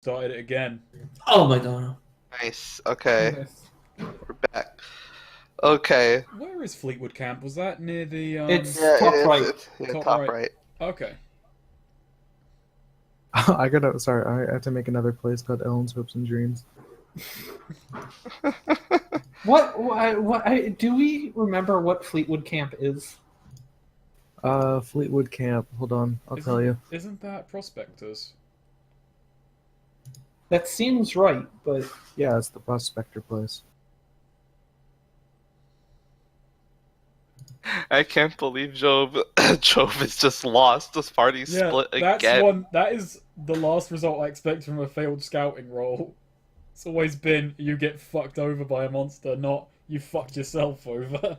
Started it again. Oh my god. Nice. Okay. We're back. Okay. Where is Fleetwood Camp? Was that near the It's Yeah, top it is. right. It's, yeah, Top top right. right. Okay. Sorry, I have to make another place called Ellen's Hopes and Dreams. Do we remember what Fleetwood Camp is? Fleetwood Camp. Hold on, I'll tell you. Isn't that Prospectors? That seems right, but Yeah, it's the Prospector place. I can't believe Jobe. Jobe is just lost. This party's split that's again. That is the last result I expect from a failed scouting roll. It's always been you get fucked over by a monster, not you fucked yourself over.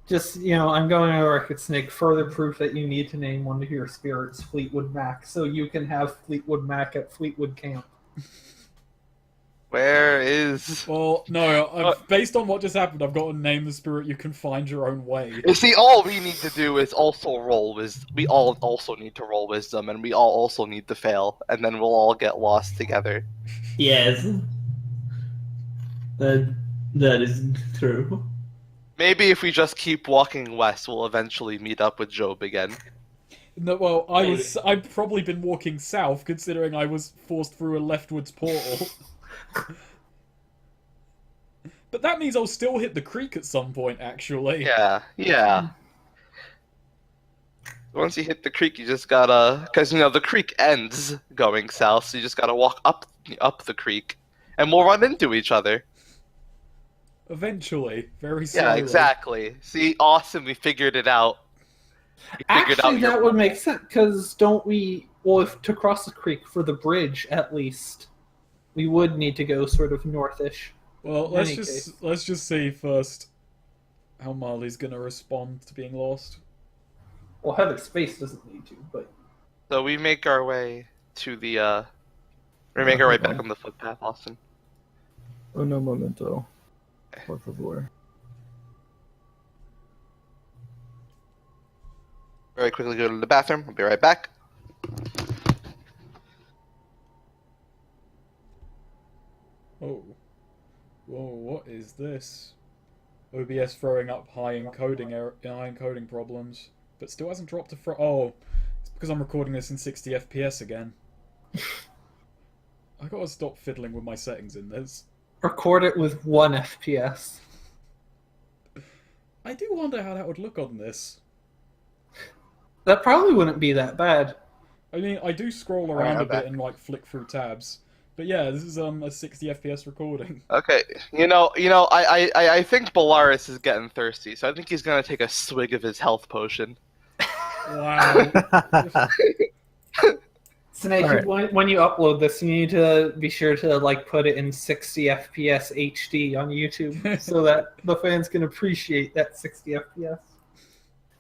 just, I'm going to record Snake further proof that you need to name one of your spirits Fleetwood Mac so you can have Fleetwood Mac at Fleetwood Camp. Where is? Well, no, based on what just happened, I've got to name the spirit you can find your own way. You see, all we need to do is also roll we all also need to roll wisdom, and we all also need to fail, and then we'll all get lost together. Yes. That is true. Maybe if we just keep walking west, we'll eventually meet up with Jobe again. No, well, I've probably been walking south, considering I was forced through a leftwards portal. But that means I'll still hit the creek at some point, actually. Yeah. Once you hit the creek, you just gotta, because the creek ends going south, so you just gotta walk up the creek, and we'll run into each other. Eventually, very slowly. Yeah, exactly. See, awesome, we figured it out. That would make sense, because don't we... Well, to cross the creek for the bridge, at least, we would need to go sort of northish. Well, let's just see first how Marley's gonna respond to being lost. Well, Heather Space doesn't need to, but... So we make our way to the, we make our way back on the footpath, Austin. Uno momento. Por favor. Very quickly go to the bathroom, I'll be right back. Oh. Whoa, what is this? OBS throwing up high encoding problems, but still hasn't dropped a oh, it's because I'm recording this in 60 FPS again. I gotta stop fiddling with my settings in this. Record it with 1 FPS. I do wonder how that would look on this. That probably wouldn't be that bad. I mean, I do scroll around a bit and flick through tabs. But yeah, this is a 60 FPS recording. Okay, I think Bellaurus is getting thirsty, so I think he's gonna take a swig of his health potion. Wow. Snake, right. When you upload this, you need to be sure to put it in 60 FPS HD on YouTube, so that the fans can appreciate that 60 FPS.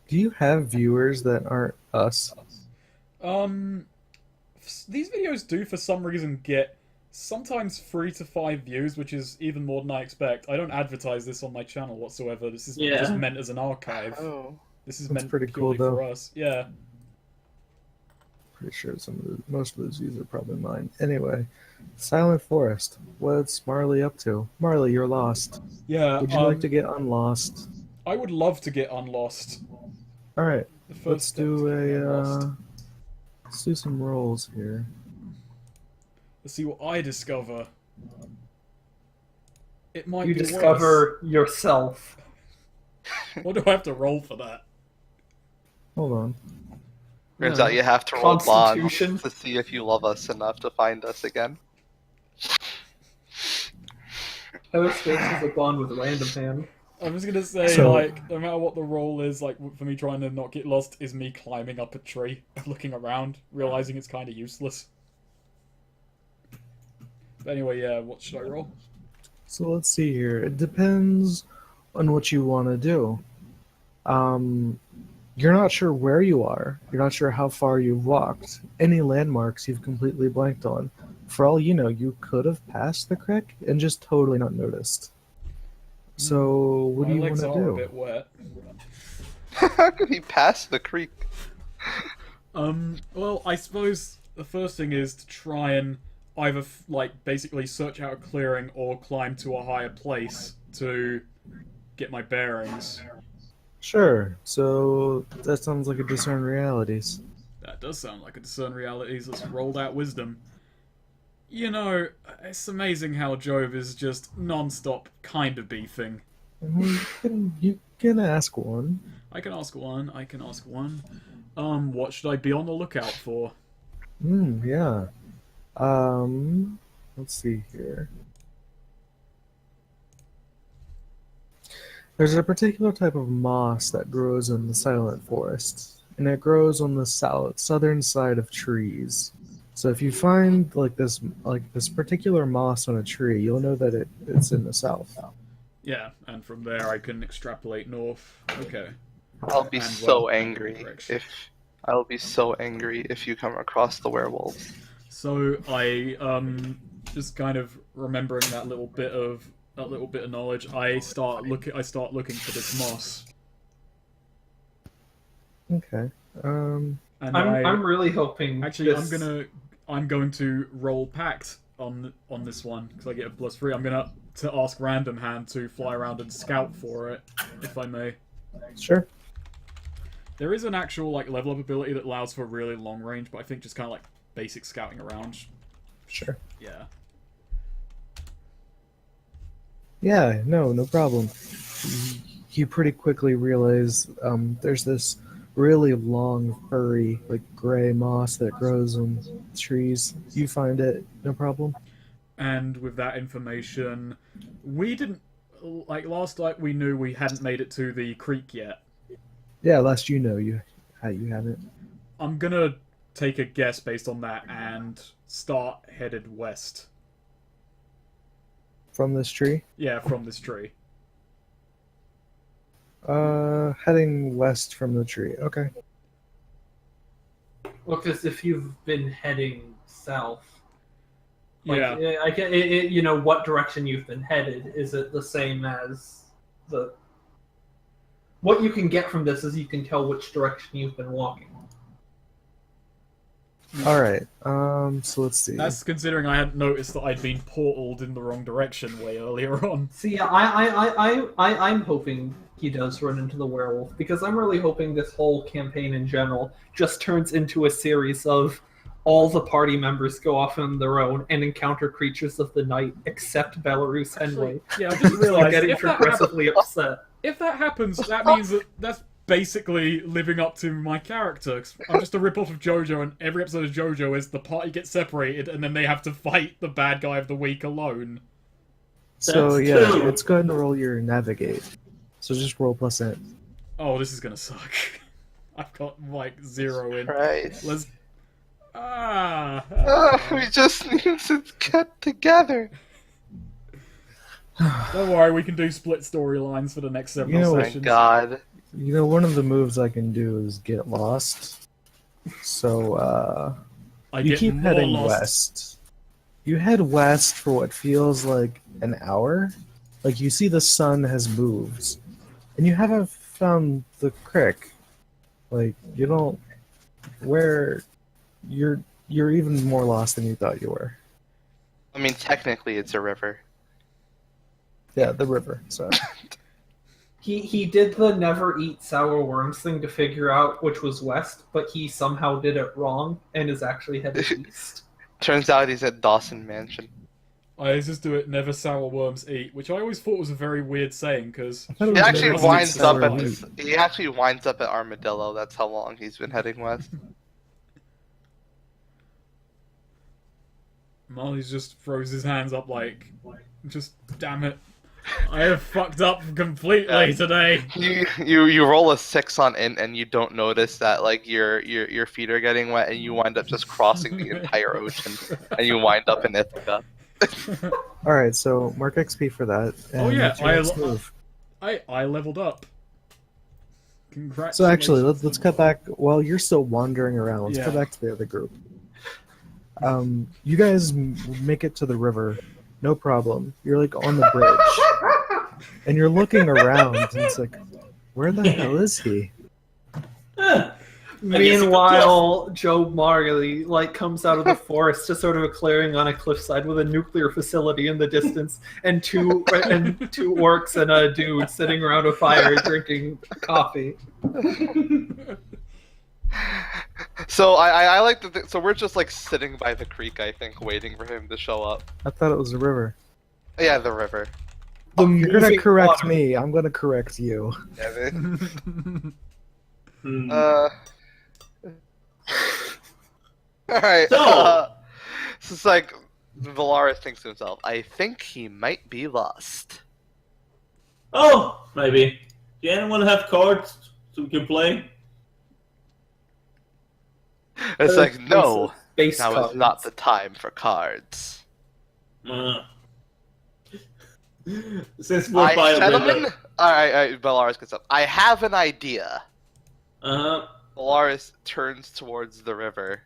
Do you have viewers that aren't us? These videos do for some reason get sometimes 3 to 5 views, which is even more than I expect. I don't advertise this on my channel whatsoever. This is just meant as an archive. Oh. This is That's meant pretty purely cool, though. for us. Yeah. Pretty sure most of those views are probably mine. Anyway, Silent Forest. What's Marley up to? Marley, you're lost. Yeah. Would you like to get unlost? I would love to get unlost. All right. Let's do some rolls here. Let's see what I discover. It might You be discover yourself. What do I have to roll for that? Hold on. Turns out you have to roll bonds Constitution. to see if you love us enough to find us again. Heather Space is a bond with random hand. I was gonna say, no matter what the roll is, for me trying to not get lost, is me climbing up a tree, looking around, realizing it's kind of useless. But anyway, yeah, what should I roll? So let's see here. It depends on what you want to do. You're not sure where you are. You're not sure how far you've walked. Any landmarks you've completely blanked on. For all you know, you could have passed the creek and just totally not noticed. So, what do you want to do? My legs are a bit wet. How could he pass the creek? Well, I suppose the first thing is to try and either basically search out a clearing or climb to a higher place to get my bearings. Sure. So that sounds like a discern realities. That does sound like a discern realities. Let's roll that wisdom. You know, it's amazing how Jobe is just non-stop kind of beefing. You can ask one. I can ask one. What should I be on the lookout for? Yeah. Let's see here. There's a particular type of moss that grows in the silent forest, and it grows on the southern side of trees. So if you find this particular moss on a tree, you'll know that it's in the south. Yeah, and from there I can extrapolate north. Okay. I'll be so angry if you come across the werewolves. So I just kind of remembering that little bit of knowledge, I start looking for this moss. Okay. And I'm really hoping. Actually, I'm going to roll pact on this one because I get a +3. I'm gonna to ask Random Hand to fly around and scout for it, if I may. Sure. There is an actual level up ability that allows for really long range, but I think just kind of basic scouting around. Sure. Yeah. Yeah. No problem. You pretty quickly realize there's this really long, furry, gray moss that grows on trees. You find it, no problem. And with that information, we didn't last night. We knew we hadn't made it to the creek yet. Yeah, last you know, you haven't. I'm gonna take a guess based on that and start headed west. From this tree? Yeah, from this tree. Heading west from the tree. Okay. Well, because if you've been heading south, Yeah. I get it, you know what direction you've been headed. Is it the same as the? What you can get from this is you can tell which direction you've been walking. All right. So let's see. That's considering I hadn't noticed that I'd been portaled in the wrong direction way earlier on. See, I'm hoping he does run into the werewolf because I'm really hoping this whole campaign in general just turns into a series of all the party members go off on their own and encounter creatures of the night except Bellaurus Henway. Yeah, I just realized getting progressively upset. If that happens, that means that's basically living up to my character. I'm just a rip-off of JoJo, and every episode of JoJo is the party gets separated, and then they have to fight the bad guy of the week alone. So That's yeah, two. let's go ahead and roll your navigate. So just roll +8. Oh, this is gonna suck. I've got 0 in. Right. Let's. We just need to get together. Don't worry, we can do split storylines for the next several You know, My sessions. God. You know, one of the moves I can do is get lost. So I you get keep more heading lost. west. You head west for what feels like an hour. You see the sun has moved, and you haven't found the creek. You don't. Where you're even more lost than you thought you were. I mean, technically, it's a river. Yeah, the river. So He did the never eat sour worms thing to figure out which was west, but he somehow did it wrong and is actually headed east. Turns out he's at Dawson Mansion. I just do it, never sour worms eat, which I always thought was a very weird saying, because... I thought it He was actually never winds up sour at meat. this. He actually winds up at Armadillo. That's how long he's been heading west. Marley just throws his hands up just, damn it. I have fucked up completely today. You roll a 6 on int and you don't notice that your feet are getting wet and you wind up just crossing the entire ocean and you wind up in Ithaca. All right, so mark XP for that. And Oh, yeah, what's your next move? I leveled up. Congrats. So actually, let's cut back. While you're still wandering around, let's Yeah. cut back to the other group. You guys make it to the river, no problem. You're on the bridge, and you're looking around, and it's where the hell is he? Meanwhile, Jobe Marley comes out of the forest to sort of a clearing on a cliffside with a nuclear facility in the distance, and two orcs and a dude sitting around a fire drinking coffee. So I like to so we're just like sitting by the creek, I think, waiting for him to show up. I thought it was a river. Yeah, the river. You're gonna moving correct water. me. I'm gonna correct you. Yeah, Hmm. Alright. So- So it's like Bellaurus thinks to himself, I think he might be lost. Oh, maybe. Do anyone have cards so we can play? It's like, no, Base now cards. is not the time for cards. Since we're by a Gentlemen, river. alright, Bellaurus gets up. I have an idea. Uh-huh. Bellaurus turns towards the river.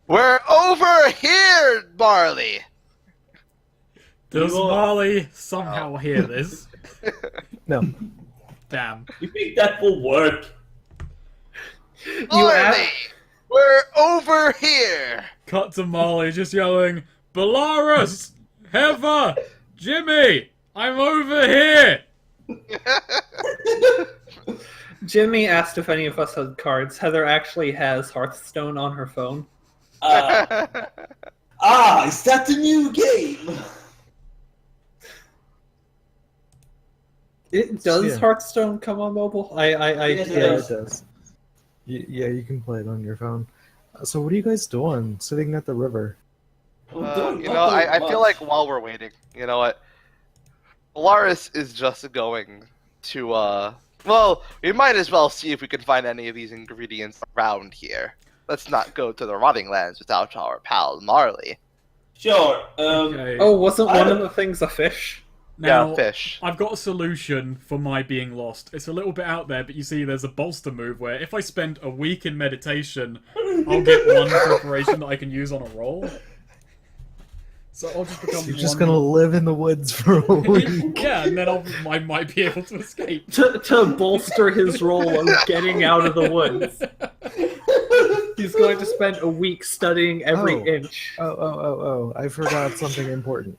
We're over here, Marley! Does You are- Marley somehow hear this? No. Damn. You think that will work? Marley! We're over here! Cut to Marley just yelling, Belarus! Heather! Jimmy! I'm over here! Jimmy asked if any of us had cards. Heather actually has Hearthstone on her phone. Is that the new game? Does Yeah. Hearthstone come on mobile? Yes, it Yeah, does. it does. Yeah, you can play it on your phone. So what are you guys doing? Sitting at the river? I feel like while we're waiting, you know what? Bellaurus is just going to, well, we might as well see if we can find any of these ingredients around here. Let's not go to the rotting lands without our pal Marley. Sure. Okay. Oh, wasn't I one don't- of the things a fish? Now, Yeah, fish. I've got a solution for my being lost. It's a little bit out there, but you see there's a bolster move where if I spend a week in meditation, I'll get one preparation that I can use on a roll. So I'll just become You're just one- gonna live in the woods for a week. Yeah, and then I might be able to escape. To bolster his role of getting out of the woods. He's going to spend a week studying every Oh. inch. Oh, I forgot something important.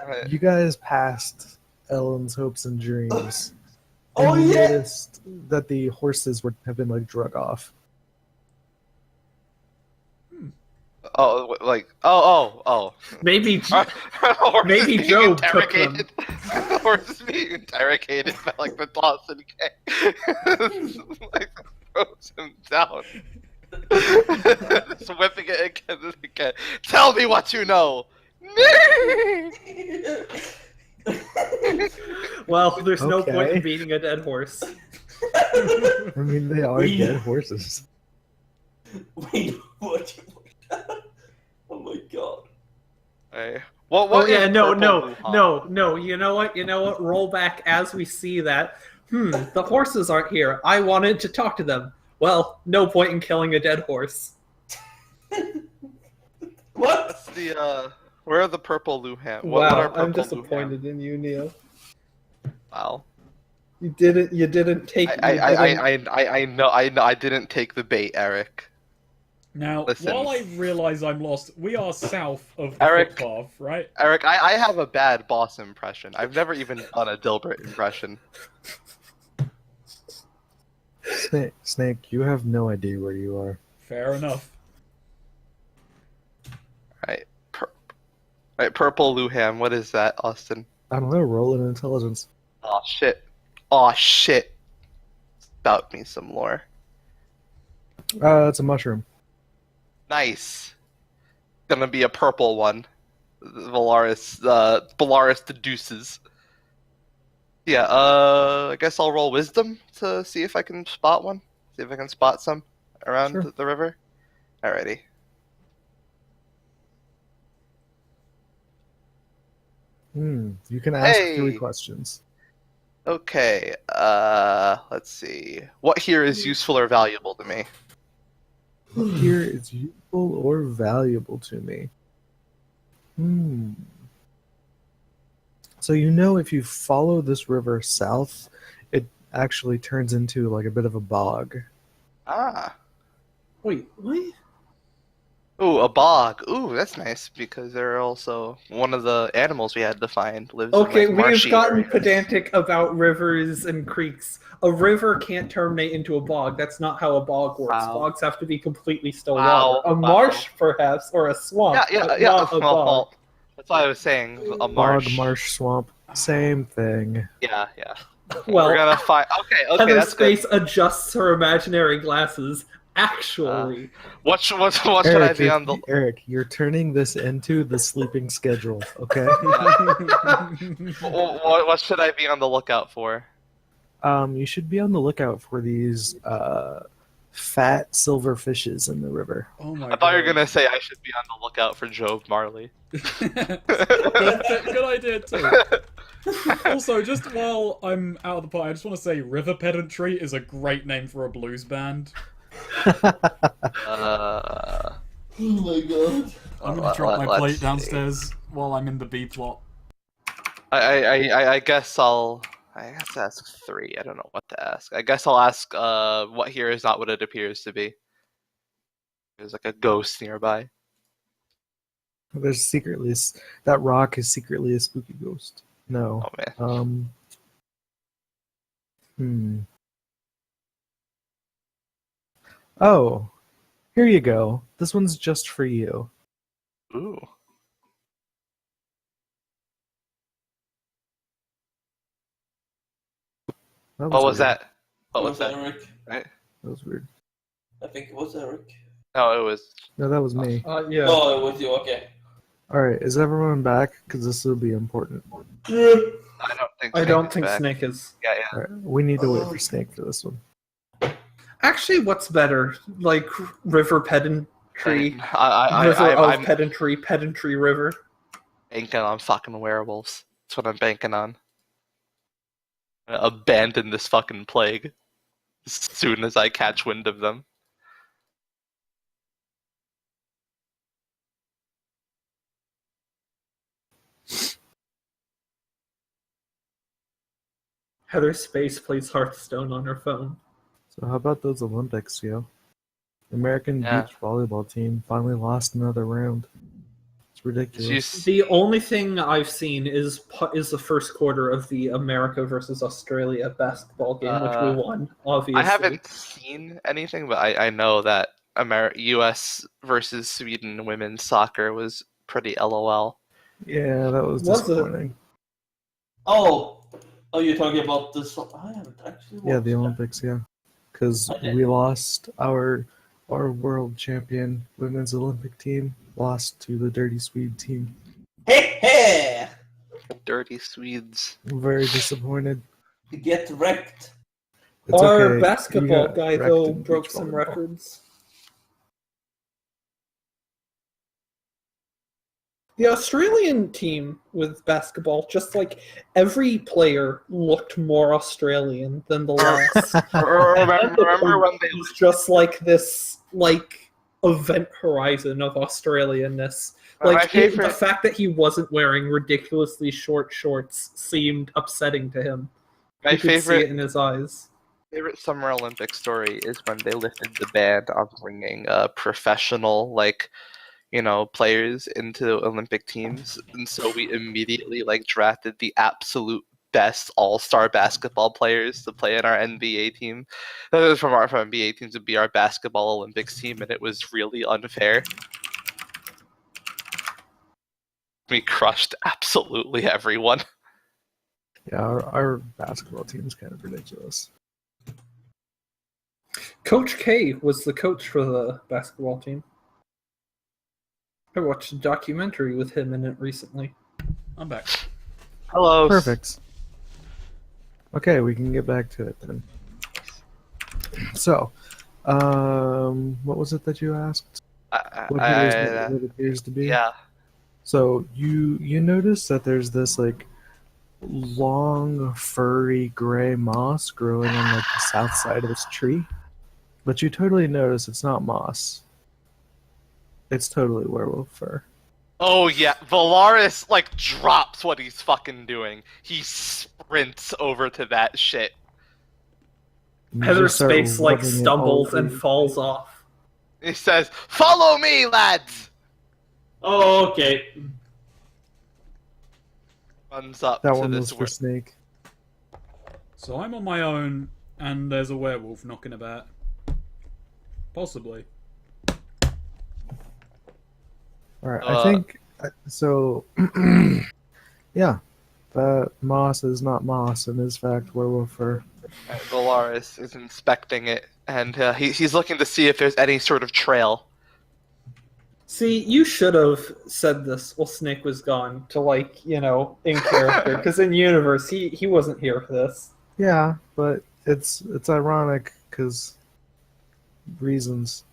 Alright. You guys passed Ellen's hopes and dreams. Oh, and you yeah. noticed that the horses have been drug off. Oh, like, oh. Maybe Horses Maybe being Jobe took them. interrogated. Horses being interrogated by like the Dawson gang. Like throws him down. Just whipping it again and again. Tell me what you know. well, there's no point in Okay. beating a dead horse. I mean, they are We- dead horses. Wait, what? Oh my god. Hey, what Oh yeah, is no. purple Wuhan? You know what? Roll back as we see that. The horses aren't here. I wanted to talk to them. Well, no point in killing a dead horse. What? That's the where are the purple Luhan? What are Wow, purple I'm disappointed in you, Neo. Luhan? Wow. You didn't take. I know I didn't take the bait, Eric. Now, Listen. while I realise I'm lost, we are south of the Eric. footpath, right? Eric, I have a bad boss impression. I've never even done a Dilbert impression. Snake, you have no idea where you are. Fair enough. Right, purple Luhan, what is that, Austin? I don't know, roll an intelligence. Oh shit. Oh shit. Spout me some lore. It's a mushroom. Nice. Gonna be a purple one. Bellaurus deduces. Yeah, I guess I'll roll wisdom to see if I can spot one. See if I can spot some around Sure. the river. Alrighty. You can ask Hey! 3 questions. Okay, let's see. What here is useful or valuable to me? Here is useful or valuable to me. So you know if you follow this river south, it actually turns into like a bit of a bog. Ah. Wait, what? Ooh, a bog. Ooh, that's nice because they're also one of the animals we had to find lives Okay, in like marshy we've gotten areas. pedantic about rivers and creeks. A river can't terminate into a bog. That's not how a bog works. Wow. Bogs have to be completely still Wow, water. A wow. marsh, perhaps, or a swamp, but not a bog. Well, that's why I was saying a marsh. Bog, marsh, swamp, same thing. Yeah. Well, We're gonna find. Okay, Heather that's good. Space adjusts her imaginary glasses. Actually, What should I Eric, be on the? Eric, you're turning this into the sleeping schedule, okay? What should I be on the lookout for? You should be on the lookout for these fat silver fishes in the river. Oh my I thought you were God. gonna say I should be on the lookout for Jobe Marley. Good idea too. Also, just while I'm out of the pot, I just want to say River Pedantry is a great name for a blues band. Oh my god. I'm gonna drop my let's plate see. downstairs while I'm in the B plot. I guess I'll ask 3. I don't know what to ask. I guess I'll ask what here is not what it appears to be. There's like a ghost nearby. There's secretly that rock is secretly a spooky ghost. No. Oh man. Oh, here you go. This one's just for you. Ooh. What was weird. that? What It was that? Erik. That was weird. I think it was Erik. No, it was. No, that was me. yeah. Oh, it was you. Okay. All right, is everyone back? Because this will be important. I don't think. Snake is. Yeah. All right, we need to wait for Snake for this one. Actually, what's better? Like river pedantry, river I'm pedantry river. banking on fucking werewolves. That's what I'm banking on. I'm gonna abandon this fucking plague as soon as I catch wind of them. Heather Space plays Hearthstone on her phone. So how about those Olympics, yo? The American Yeah. beach volleyball team finally lost another round. It's ridiculous. The only thing I've seen is the first quarter of the America versus Australia basketball game, which we won. Obviously, I haven't seen anything, but I know that U.S. versus Sweden women's soccer was pretty LOL. Yeah, that was Was it? disappointing. Oh, you're talking about this? I haven't actually. Yeah, watched the that. Olympics, yeah. Because Okay. we lost our world champion women's Olympic team, lost to the Dirty Swede team. Hey, hey! Dirty Swedes. I'm very disappointed. Get wrecked. It's Our okay. You basketball got guy wrecked though in broke beach some volleyball. records. The Australian team with basketball, just like every player looked more Australian than the last. Remember when they It was just like this, like event horizon of Australianness. My Like favorite- the fact that he wasn't wearing ridiculously short shorts seemed upsetting to him. my You could see it favorite in his eyes. Summer Olympic story is when they lifted the ban on bringing professional players into the Olympic teams, and so we immediately drafted the absolute best all-star basketball players to play in our NBA team. From our NBA team to be our basketball Olympics team, and it was really unfair. We crushed absolutely everyone. Yeah, our basketball team is kind of ridiculous. Coach K was the coach for the basketball team. I watched a documentary with him in it recently. I'm back. Hello. Perfect. Okay, we can get back to it then. So, what was it that you asked? What it appears to be? Yeah. So you notice that there's this long furry gray moss growing on the south side of this tree, but you totally notice it's not moss. It's totally werewolf fur. Oh yeah, Bellaurus drops what he's fucking doing. He sprints over to that shit. You Heather just start Space like rubbing it all stumbles and over- falls off. He says, "Follow me, lads." Oh, okay. Runs up That to one this was for Snake. So I'm on my own, and there's a werewolf knocking about. Possibly. Alright, I think... So... yeah. Moss is not moss, and is fact werewolf fur. Bellaurus is inspecting it, and he's looking to see if there's any sort of trail. See, you should have said this while Snake was gone to, like, you know, in character, because in universe he wasn't here for this. Yeah, but it's ironic, because... reasons.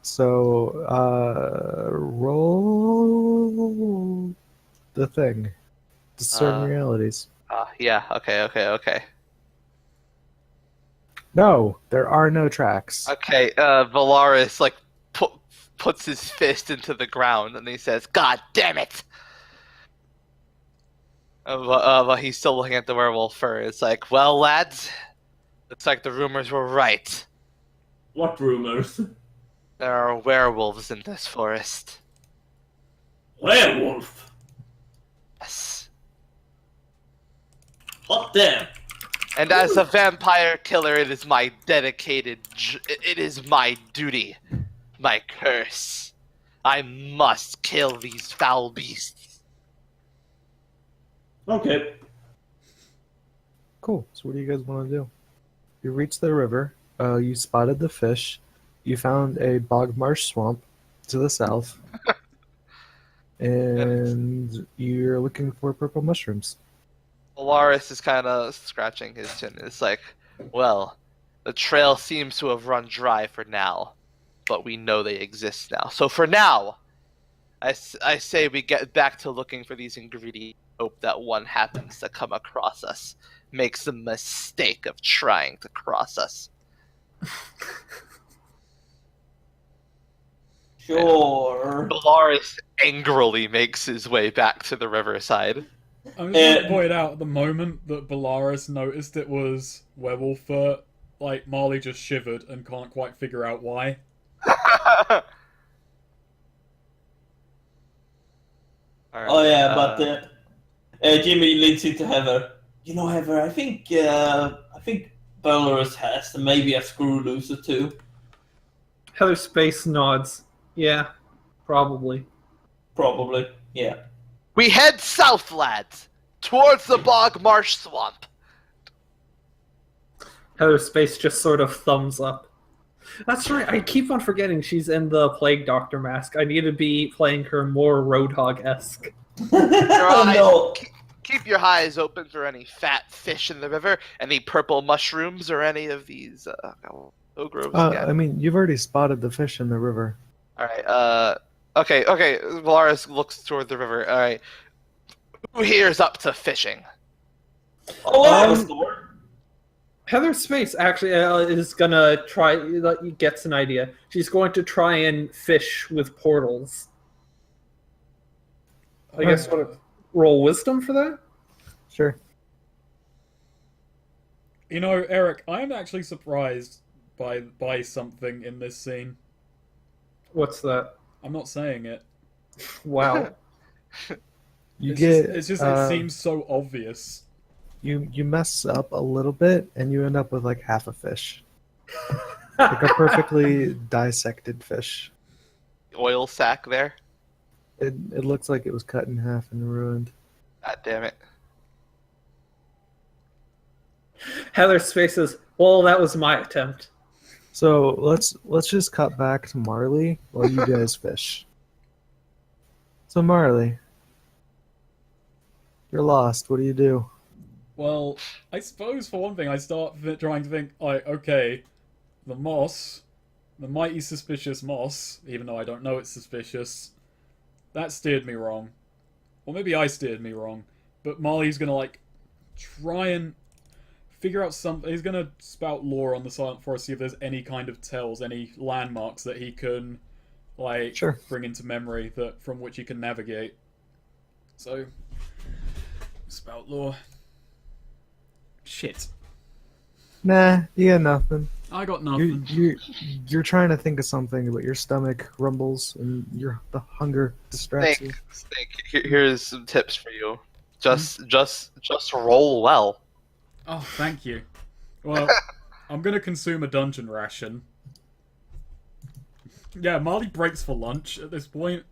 So, roll... the thing. Discern realities. Yeah, okay. No, there are no tracks. Okay, Bellaurus, like, puts his fist into the ground, and he says, "God damn it!" But he's still looking at the werewolf fur. It's like, well, lads, looks like the rumors were right. What rumors? There are werewolves in this forest. Werewolf. Yes. Hot damn. And as a vampire killer, it is my it is my duty, my curse. I must kill these foul beasts. Okay. Cool. So what do you guys want to do? You reached the river. You spotted the fish. You found a bog marsh swamp to the south. And you're looking for purple mushrooms. Bellaurus is kind of scratching his chin. It's like, well, the trail seems to have run dry for now, but we know they exist now. So for now, I say we get back to looking for these ingredients. Hope that one happens to come across us, makes the mistake of trying to cross us. Sure. Bellaurus angrily makes his way back to the riverside. I'm just going to point out at the moment that Bellaurus noticed it was werewolf fur, like, Marley just shivered and can't quite figure out why. Alright, Oh yeah, but Jimmy leads into Heather. You know, Heather, I think Belarus has maybe a screw loose or two. Heather Space nods. Yeah, probably. Probably, yeah. we head south, lads, towards the bog marsh swamp. Heather Space just sort of thumbs up. That's right, I keep on forgetting she's in the Plague Doctor mask. I need to be playing her more Roadhog-esque. Oh no. Keep your eyes open for any fat fish in the river, any purple mushrooms, or any of these ogroves again. I mean, you've already spotted the fish in the river. Alright, okay, Bellaurus looks toward the river. Alright, who here is up to fishing? Oh, I have a store. Heather Space actually is gonna try, gets an idea. She's going to try and fish with portals. I guess roll wisdom for that? Sure. You know, Erik, I am actually surprised by something in this scene. What's that? I'm not saying it. Wow. It seems so obvious. You mess up a little bit, and you end up with like half a fish. Like a perfectly dissected fish. Oil sack there? It looks like it was cut in half and ruined. God damn it. Heather Space says, well, that was my attempt. So let's just cut back to Marley while you guys fish. So Marley, you're lost. What do you do? Well, I suppose for one thing, I start trying to think, like, okay, the moss, the mighty suspicious moss, even though I don't know it's suspicious, that steered me wrong. Or maybe I steered me wrong. But Marley's gonna, like, try and figure out something. He's gonna spout lore on the Silent Forest, see if there's any kind of tells, any landmarks that he can, like, Sure. bring into memory that from which he can navigate. So, spout lore. Shit. Nah, you got nothing. I got You're, nothing. you're, you're trying to think of something, but your stomach rumbles and the hunger distracts you. Snake. Here's some tips for you. Just roll well. Oh, thank you. Well, I'm gonna consume a dungeon ration. Yeah, Marley breaks for lunch at this point.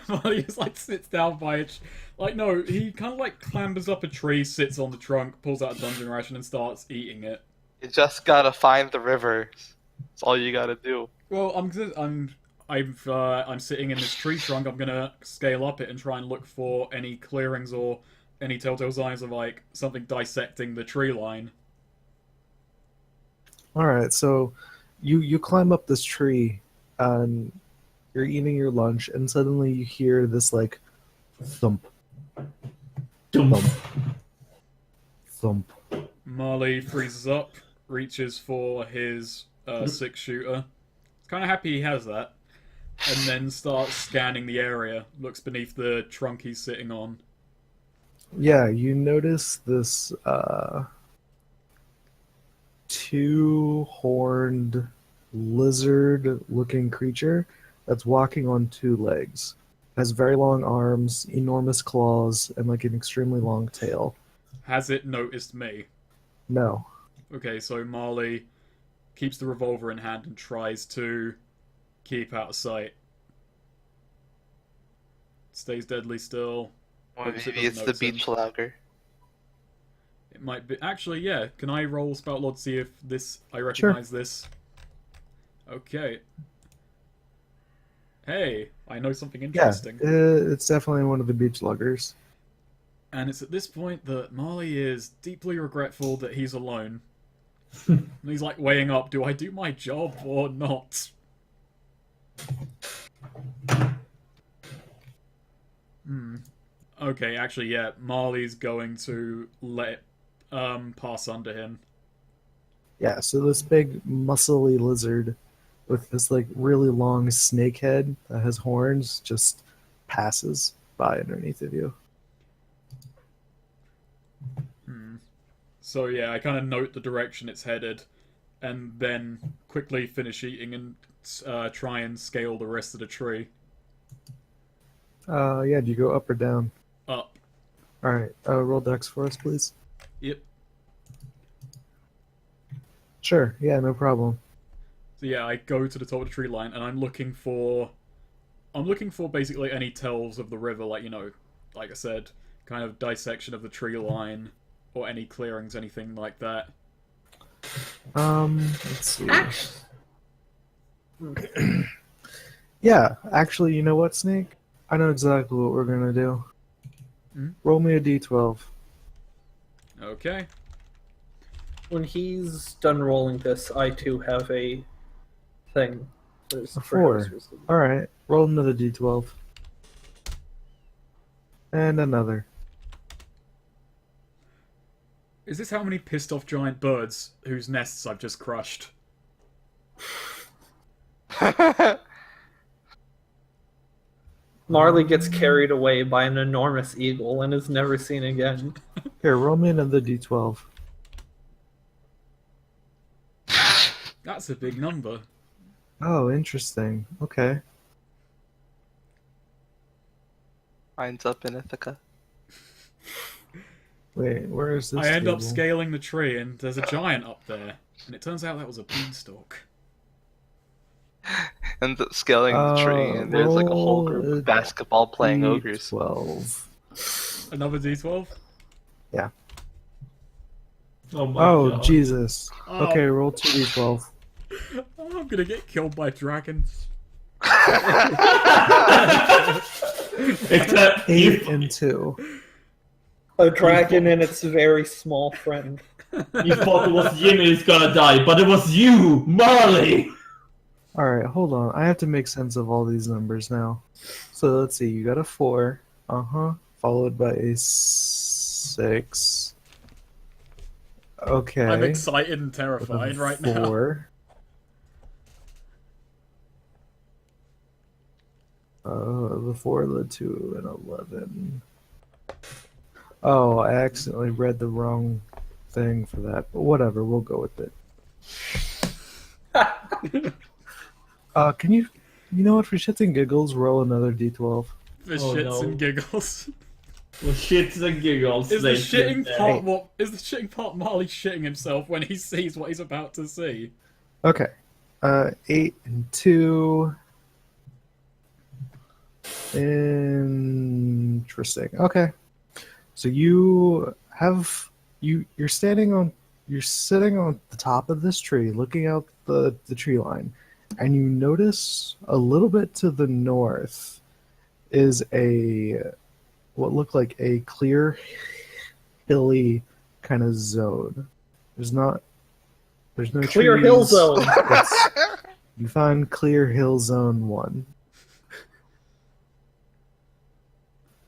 Marley just like sits down by it. Like, no, he kind of like clambers up a tree, sits on the trunk, pulls out a dungeon ration, and starts eating it. You just gotta find the river. That's all you gotta do. Well, I'm sitting in this tree trunk. I'm gonna scale up it and try and look for any clearings or any telltale signs of like something dissecting the tree line. All right, so you climb up this tree, and you're eating your lunch, and suddenly you hear this like thump, thump, thump. Marley freezes up, reaches for his 6-shooter. He's kind of happy he has that, and then starts scanning the area. Looks beneath the trunk he's sitting on. Yeah, you notice this two-horned lizard-looking creature that's walking on two legs. Has very long arms, enormous claws, and like an extremely long tail. Has it noticed me? No. Okay, so Marley keeps the revolver in hand and tries to keep out of sight. Stays deadly still. Or Hopes it maybe doesn't it's the notice him. beach logger. It might be. Actually, yeah. Can I roll Spout Lord to see if I recognize this? Okay. Hey, I know something interesting. Yeah, it's definitely one of the beach luggers. And it's at this point that Marley is deeply regretful that he's alone. And he's like weighing up, do I do my job or not? Okay, actually, yeah, Marley's going to let it pass under him. Yeah, so this big muscly lizard with this like really long snake head that has horns just passes by underneath of you. So yeah, I kind of note the direction it's headed, and then quickly finish eating and try and scale the rest of the tree. Yeah, do you go up or down? Up. Alright, roll dex for us, please. Yep. Sure, yeah, no problem. So yeah, I go to the top of the tree line, and I'm looking for basically any tells of the river, like, you know, like I said, kind of dissection of the tree line, or any clearings, anything like that. Let's see. Yeah, actually, you know what, Snake? I know exactly what we're gonna do. Roll me a d12. Okay. When he's done rolling this, I too have a thing. There's A 4. Alright, roll another d12. And another. Is this how many pissed off giant birds whose nests I've just crushed? Marley gets carried away by an enormous eagle and is never seen again. Here, roll me another d12. That's a big number. Oh, interesting. Okay. Mine's up in Ithaca. Wait, where is this I end up table? scaling the tree, and there's a giant up there. And it turns out that was a beanstalk. Ends up scaling the tree, and there's like a whole group of basketball playing ogres. 12. Another d12? Yeah. Oh my Oh, god. Jesus. Oh. Okay, roll 2d12. Oh, I'm gonna get killed by dragons. Except 8 and 2. A dragon and its very small friend. you thought it was Jimmy who's gonna die, but it was you, Marley! Alright, hold on. I have to make sense of all these numbers now. So let's see. You got a 4. Followed by a 6. Okay. I'm excited and terrified right now. 4. The 4 led to an 11. Oh, I accidentally read the wrong thing for that. But whatever, we'll go with it. Can you know what, for shits and giggles, roll another d12? For Oh, shits no. and giggles. Well, shits and giggles. Is the they shitting said part what? Is the shitting part Marley shitting himself when he sees what he's about to see? Okay. 8 and 2. Interesting. Okay. So you're sitting on the top of this tree, looking out the tree line, and you notice a little bit to the north is what looked like a clear, hilly kind of zone. There's no Clear trees. hill zone. You find Clear Hill Zone 1.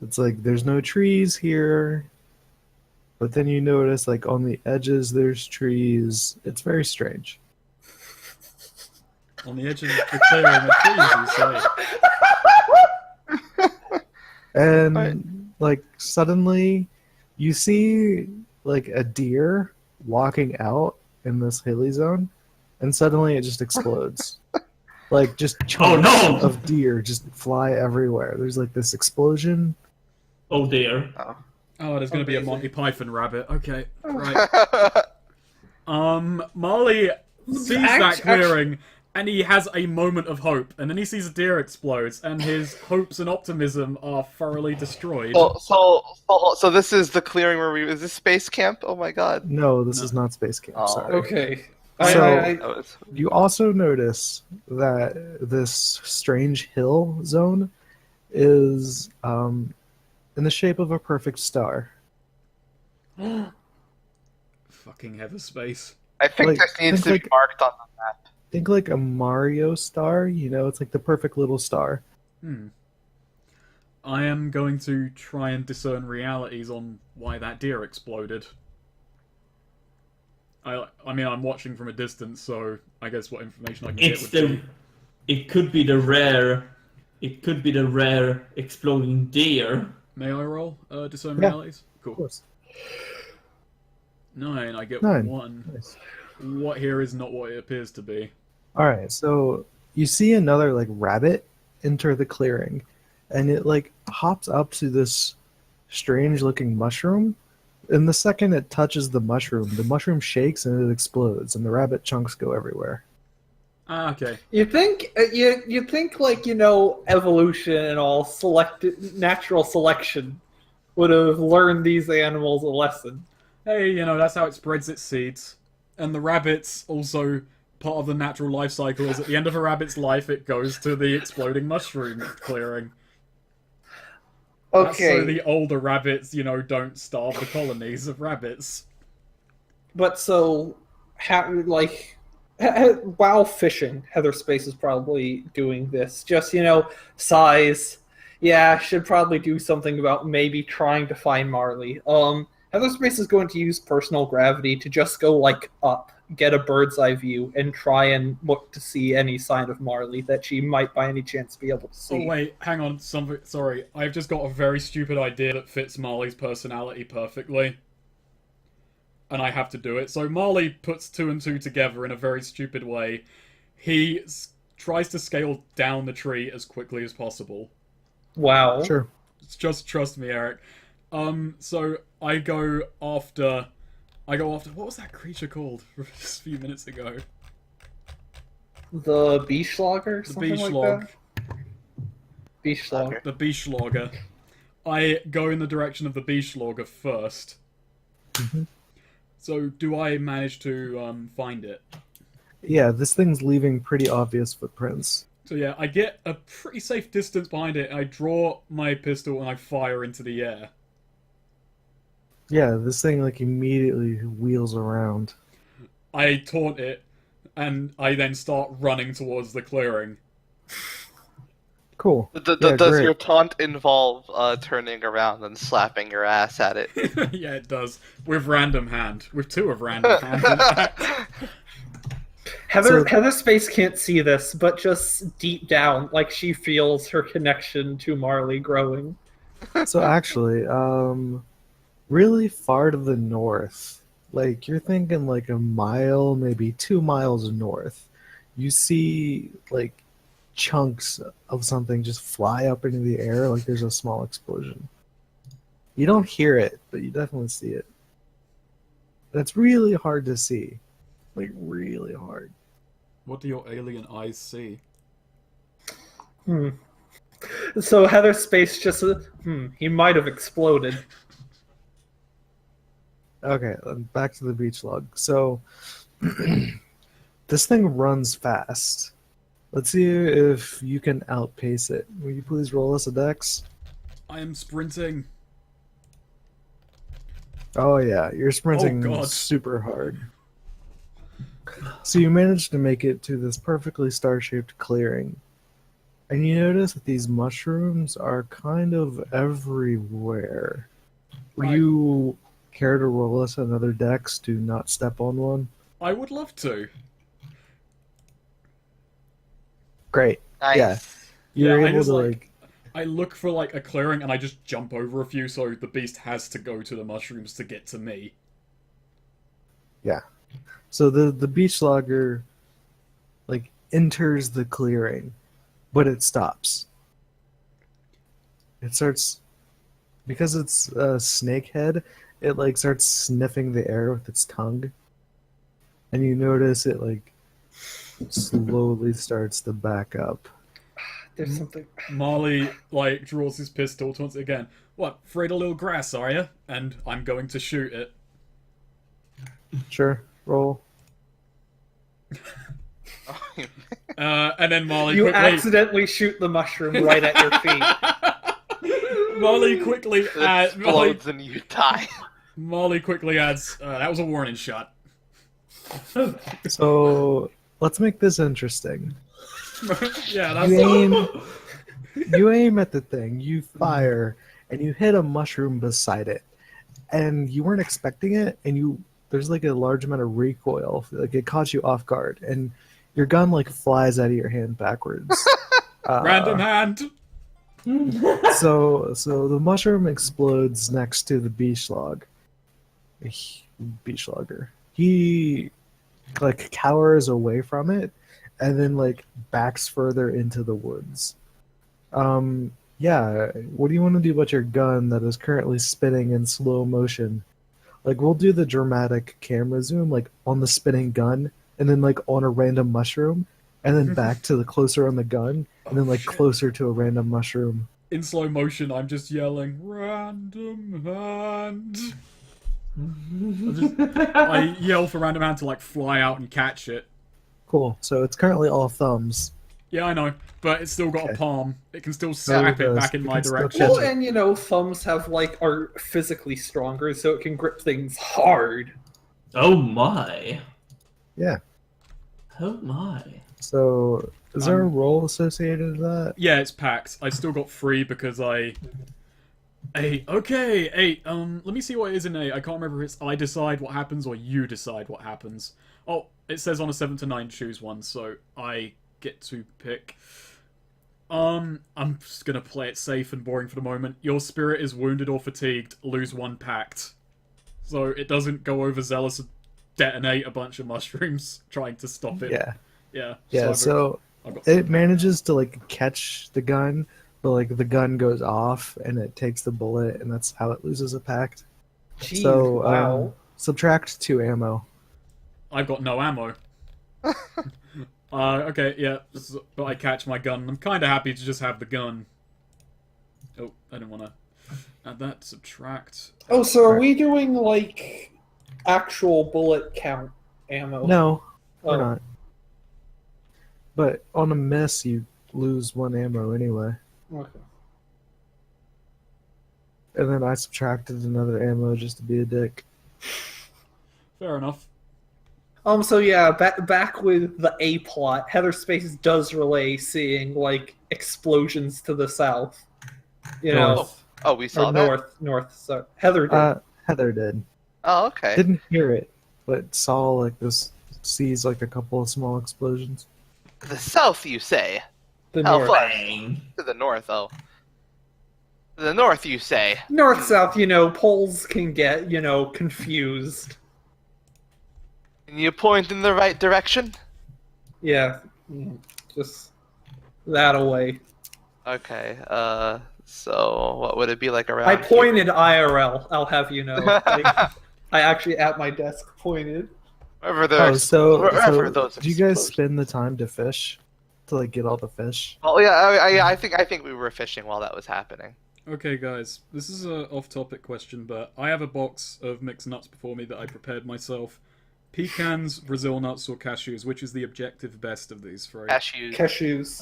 It's like there's no trees here, but then you notice like on the edges there's trees. It's very strange. On the edge of the clearing of trees, you say? And like suddenly you see like a deer walking out in this hilly zone, and suddenly it just explodes. Like just chunks of deer just fly everywhere. There's like this explosion. Oh dear. Oh, there's going to be a Monty Python rabbit. Okay, right. Marley sees that clearing, and he has a moment of hope, and then he sees a deer explodes, and his hopes and optimism are thoroughly destroyed. So this is the clearing where is this space camp? Oh my god. No, this is not space camp. Oh. Sorry. Okay. So you also notice that this strange hill zone is in the shape of a perfect star. Fucking heather space. I think this needs to be marked on the map. Think like a Mario star, it's like the perfect little star. I am going to try and discern realities on why that deer exploded. I mean, I'm watching from a distance, so I guess what information I can get would be... It could be the rare exploding deer. May I roll discern realities? Cool. Of course. 9, I get 9. 1. Nice. What here is not what it appears to be. Alright, so you see another like rabbit enter the clearing, and it like hops up to this strange looking mushroom, and the second it touches the mushroom shakes and it explodes, and the rabbit chunks go everywhere. Ah, okay. You think like evolution and all natural selection would have learned these animals a lesson. Hey, that's how it spreads its seeds. And the rabbit's also part of the natural life cycle is at the end of a rabbit's life it goes to the exploding mushroom clearing. Okay. That's so the older rabbits, don't starve the colonies of rabbits. But so, while fishing, Heather Space is probably doing this. Just, size. Yeah, should probably do something about maybe trying to find Marley. Heather Space is going to use personal gravity to just go, up, get a bird's eye view, and try and look to see any sign of Marley that she might by any chance be able to see. Oh, wait, hang on. Sorry, I've just got a very stupid idea that fits Marley's personality perfectly. And I have to do it. So Marley puts 2 and 2 together in a very stupid way. He tries to scale down the tree as quickly as possible. Wow. Sure. Just trust me, Eric. So I go after... What was that creature called just a few minutes ago? The Beeschlager? The Something Beeschlog. like that? Beeschlager. The Beeschlager. I go in the direction of the Beeschlager first. Mm-hmm. So, do I manage to find it? Yeah, this thing's leaving pretty obvious footprints. So yeah, I get a pretty safe distance behind it, I draw my pistol and I fire into the air. Yeah, this thing immediately wheels around. I taunt it, and I then start running towards the clearing. Cool. Does great. your taunt involve turning around and slapping your ass at it? Yeah, it does. With random hand. With 2 of random hand, in fact. Heather Space can't see this, but just deep down, she feels her connection to Marley growing. So actually, really far to the north, like you're thinking like a mile, maybe 2 miles north, you see like chunks of something just fly up into the air like there's a small explosion. You don't hear it, but you definitely see it. That's really hard to see. Like, really hard. What do your alien eyes see? So Heather Space just he might have exploded. Okay, back to the beach log. So, this thing runs fast. Let's see if you can outpace it. Will you please roll us a dex? I am sprinting. Oh yeah, you're sprinting God. super hard. So you managed to make it to this perfectly star-shaped clearing. And you notice that these mushrooms are kind of everywhere. Would you care to roll us another dex to not step on one? I would love to. Great. Nice. Yeah. You're Yeah, I able just, to like, I look for like a clearing and I just jump over a few so the beast has to go to the mushrooms to get to me. Yeah. So the beach logger like enters the clearing, but it stops. It starts because it's a snake head, it like starts sniffing the air with its tongue. And you notice it like slowly starts to back up. There's something. Marley like draws his pistol towards it again. What, afraid of little grass, are you? And I'm going to shoot it. Sure, roll. And then Marley You quickly accidentally shoot the mushroom right at your feet. Marley quickly It adds explodes and you die. Marley quickly adds that was a warning shot. So let's make this interesting. Yeah, that's You aim at the thing, you fire, and you hit a mushroom beside it. And you weren't expecting it, and there's like a large amount of recoil. Like it caught you off guard, and your gun like flies out of your hand backwards. random hand. So the mushroom explodes next to the beach log. Beach logger. He like cowers away from it, and then like backs further into the woods. Yeah, what do you want to do about your gun that is currently spinning in slow motion? Like, we'll do the dramatic camera zoom, like, on the spinning gun, and then, like, on a random mushroom, and then back to the closer on the gun, and then, like, closer to a random mushroom. In slow motion, I'm just yelling, random hand. I yell for random hand to, like, fly out and catch it. Cool, so it's currently all thumbs. Yeah, I know, but it's still got a Okay. palm. It can still snap it does. back in It my can still direction. catch Well, it. and thumbs are physically stronger, so it can grip things hard. Oh my. Yeah. Oh my. So, is there a roll associated with that? Yeah, it's packed. I still got 3 because I... 8. Okay, 8. Let me see what it is in 8. I can't remember if it's I decide what happens or you decide what happens. Oh, it says on a 7 to 9 choose one, so I get to pick. I'm just gonna play it safe and boring for the moment. Your spirit is wounded or fatigued. Lose 1 pact. So it doesn't go overzealous and detonate a bunch of mushrooms trying to stop it. Yeah. Yeah. Yeah, so so I've got it manages to, like, catch the gun, but, like, the gun goes off, and it takes the bullet, and that's how it loses a pact. Jeez, So, wow. subtract 2 ammo. I've got no ammo. Okay, yeah, but I catch my gun. I'm kind of happy to just have the gun. Oh, I didn't want to add that. Subtract. Oh, so are we doing, like, actual bullet count ammo? No, we're Oh. not. But on a miss, you lose 1 ammo anyway. Okay. And then I subtracted another ammo just to be a dick. Fair enough. So yeah, back with the A plot, Heather Space does relay seeing, like, explosions to the south. You know, Oh, we saw or that? north. So Heather did. Heather did. Oh, okay. Didn't hear it, but saw like this. Sees like a couple of small explosions. The south, you say? the How north. far? Bang. To the north, oh. The north, you say? North-south, poles can get, confused. Can you point in the right direction? Yeah, just that away. Okay, so what would it be like around I here? pointed IRL, I'll have you know. Like, I actually, at my desk, pointed. Wherever those so do you guys explosions- spend the time to fish? To like get all the fish? Oh yeah, I think we were fishing while that was happening. Okay, guys, this is a off-topic question, but I have a box of mixed nuts before me that I prepared myself. Pecans, Brazil nuts, or cashews? Which is the objective best of these three? Cashews. Cashews.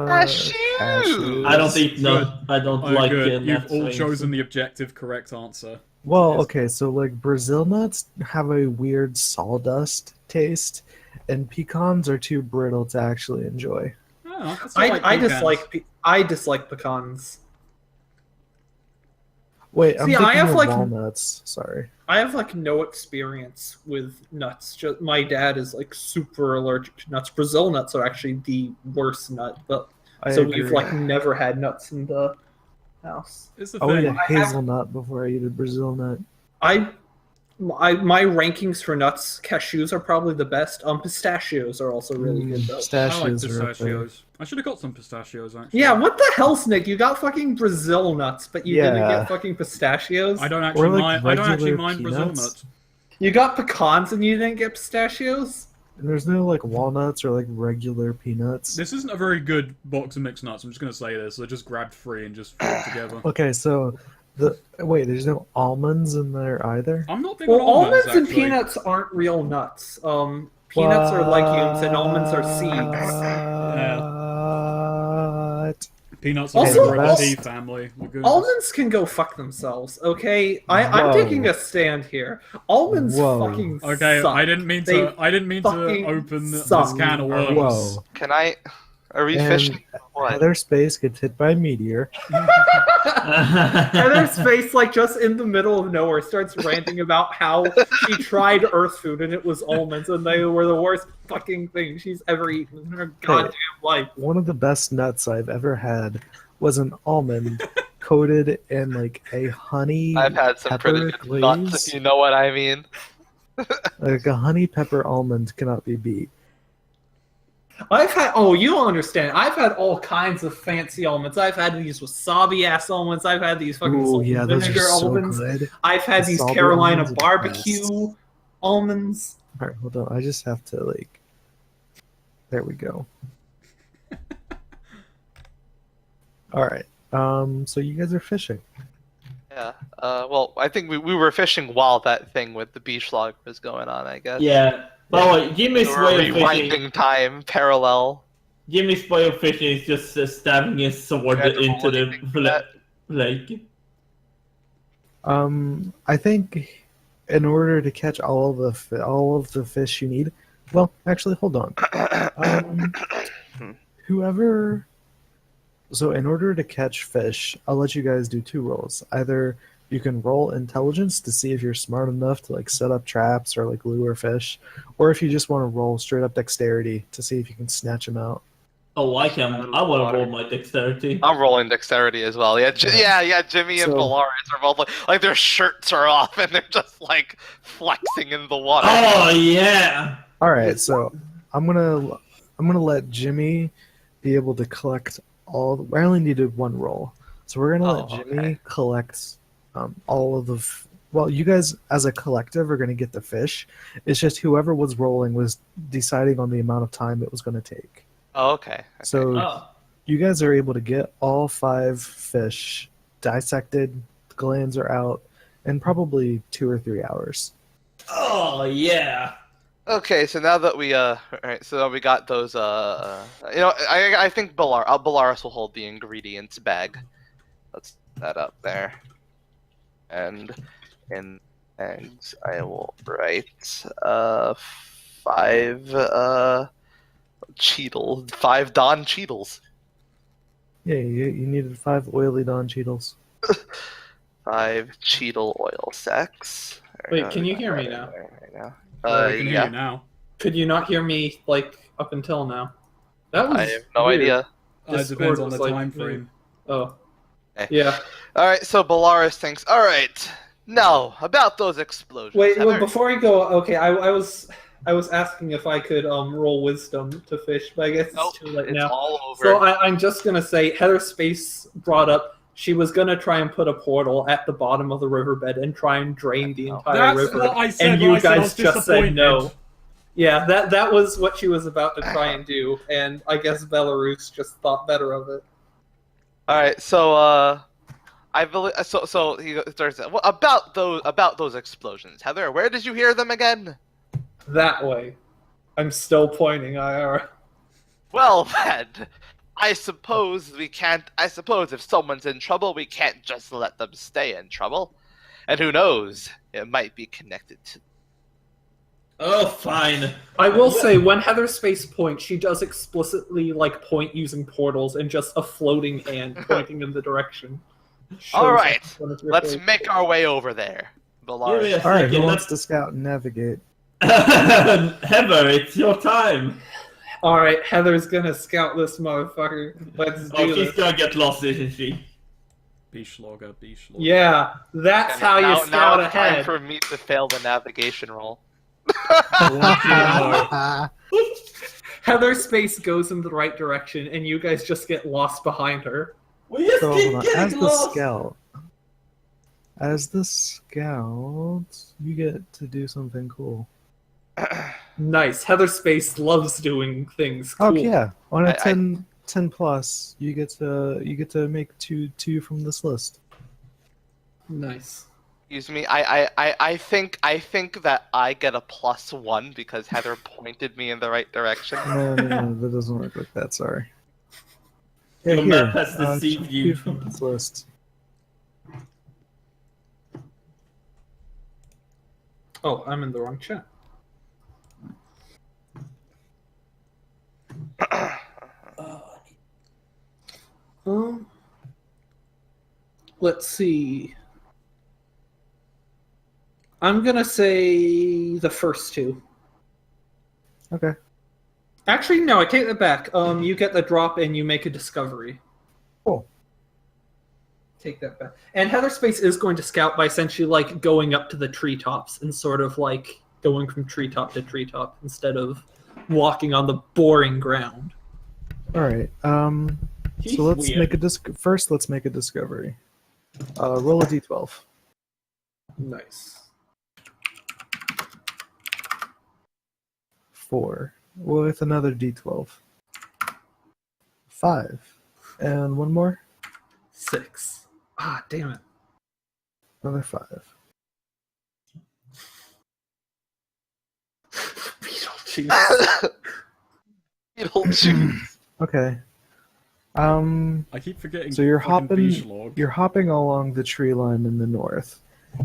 Cashews! I don't think Good. I don't Oh, like good. You've nuts all rings. chosen the objective correct answer. Well, okay, so like Brazil nuts have a weird sawdust taste, and pecans are too brittle to actually enjoy. Oh, that's I pecans. dislike pecans. Wait, I'm See, thinking I have, of like- walnuts. Sorry. I have no experience with nuts. Just my dad is super allergic to nuts. Brazil nuts are actually the worst nut, but so agree. we've never had nuts in the house. It's the I'll eat thing. a hazelnut before I eat a Brazil nut. My rankings for nuts, cashews are probably the best. Pistachios are also really good though. I like Pistachios are up there. pistachios. I should have got some pistachios, actually. Yeah, what the hell, Snick? You got fucking Brazil nuts, but you didn't Yeah. get fucking pistachios? I don't actually like mind. I don't actually regular mind Brazil peanuts. nuts. You got pecans and you didn't get pistachios? And there's no walnuts or regular peanuts. This isn't a very good box of mixed nuts. I'm just gonna say this. I just grabbed 3 and just threw them together. Okay, so there's no almonds in there either. I'm not big Well, on almonds, almonds and actually. peanuts aren't real nuts. Peanuts are legumes and almonds are seeds. What? Peanuts Also- are from the also- pea family. We're good. Almonds can go fuck themselves, okay? I'm Whoa. taking a stand here. Almonds Whoa. fucking Okay, suck. I didn't mean They to. I didn't mean to fucking open this suck. can of worms. Whoa. Can I? Are we And fishing? What? Heather Space gets hit by a meteor. Heather's face, just in the middle of nowhere, starts ranting about how she tried Earth food and it was almonds and they were the worst fucking thing she's ever eaten in her goddamn life. One of the best nuts I've ever had was an almond coated in a honey I've had some pretty pepper good nuts, glaze. if you know what I mean. Like a honey pepper almond cannot be beat. You don't understand. I've had all kinds of fancy almonds. I've had these wasabi ass almonds. I've had these fucking Ooh, salt yeah, and those are vinegar so almonds. good. I've had these Wasabi Carolina almonds are the barbecue almonds. All right, hold on. I just have to There we go. All right. So you guys are fishing. Yeah. Well, I think we were fishing while that thing with the beach log was going on, I guess. Yeah. But Jimmy's We were way of fishing. rewinding time parallel. Jimmy's way of fishing is just stabbing his sword Ever into roll anything for that? the lake. I think in order to catch all of the fish you need. Well, actually, hold on. Whoever. So in order to catch fish, I'll let you guys do 2 rolls. Either you can roll intelligence to see if you're smart enough to set up traps or lure fish, or if you just want to roll straight up dexterity to see if you can snatch them out. Oh, I want to roll my dexterity. I'm rolling dexterity as well. Yeah, Jimmy and So- Bellaurus are both like their shirts are off and they're just flexing in the water. Oh yeah. All right, so I'm gonna let Jimmy be able to collect all. I only needed 1 roll, so we're gonna let Jimmy okay. collect all of the. Well, you guys as a collective are gonna get the fish. It's just whoever was rolling was deciding on the amount of time it was gonna take. Oh, okay. So Oh. you guys are able to get all 5 fish dissected. The glands are out in probably 2 or 3 hours. Oh yeah. Okay, so now that we alright, so we got those I think Bellaurus will hold the ingredients bag. Let's put that up there. And in eggs I will write 5 Don Cheadles. Yeah, you needed 5 oily Don Cheadles. 5 Cheadle oil sacks. Wait, can you hear me now? Right now. I can hear Yeah. you now. Could you not hear me up until now? That was I have no weird. idea. It depends Discord on the was time frame. Oh. Yeah. All right, so Bellaurus thinks, all right, now, about those explosions. Wait, Heather? before I go, okay, I was asking if I could roll wisdom to fish, but I guess it's Nope, too late it's now. all over. So I'm just gonna say Heather Space brought up she was gonna try and put a portal at the bottom of the riverbed and try and drain the entire That's river. what I said and when you I said I guys was just said disappointed. no. Yeah, that was what she was about to try and do, and I guess Belarus just thought better of it. All right, so I believe so he starts well, about those explosions. Heather, where did you hear them again? That way. I'm still pointing IR. Well then, I suppose if someone's in trouble, we can't just let them stay in trouble. And who knows, it might be connected to. Oh, fine. I will say, when Heather Space points, she does explicitly point using portals and just a floating hand pointing in the direction. All right, one of your let's faces. make our way over there. Give me Bellaurus. a All right, who second. wants to scout and navigate? Heather, it's your time. All right, Heather's gonna scout this motherfucker. Let's do Oh, she's this. gonna get lost, isn't she? Beeschlager. Yeah, that's how you now scout it's time ahead. for me to fail the navigation roll. Heather Space goes in the right direction, and you guys just get lost behind her. We just So, keep hold on. getting As the lost. scout, you get to do something cool. Nice. Heather Space loves doing things cool. Oh yeah, on a I- 10 plus, you get to make two from this list. Nice. Excuse me. I think that I get a +1 because Heather pointed me in the right direction. No, that doesn't work like that. Sorry. Your here, map has deceived choose you. two from this list. Oh, I'm in the wrong chat. Let's see. I'm gonna say the first two. Okay. Actually, no, I take that back. You get the drop and you make a discovery. Cool. Take that back. And Heather Space is going to scout by essentially going up to the treetops and sort of going from treetop to treetop instead of walking on the boring ground. All right. He's So let's weird. make let's make a discovery. Roll a d12. Nice. 4 with another d12. 5 and one more. 6. Ah, damn it. Another 5. Beetlejuice. Beetlejuice. Okay. I keep forgetting. So you're fucking hopping. Beeschlag. You're hopping along the tree line in the north,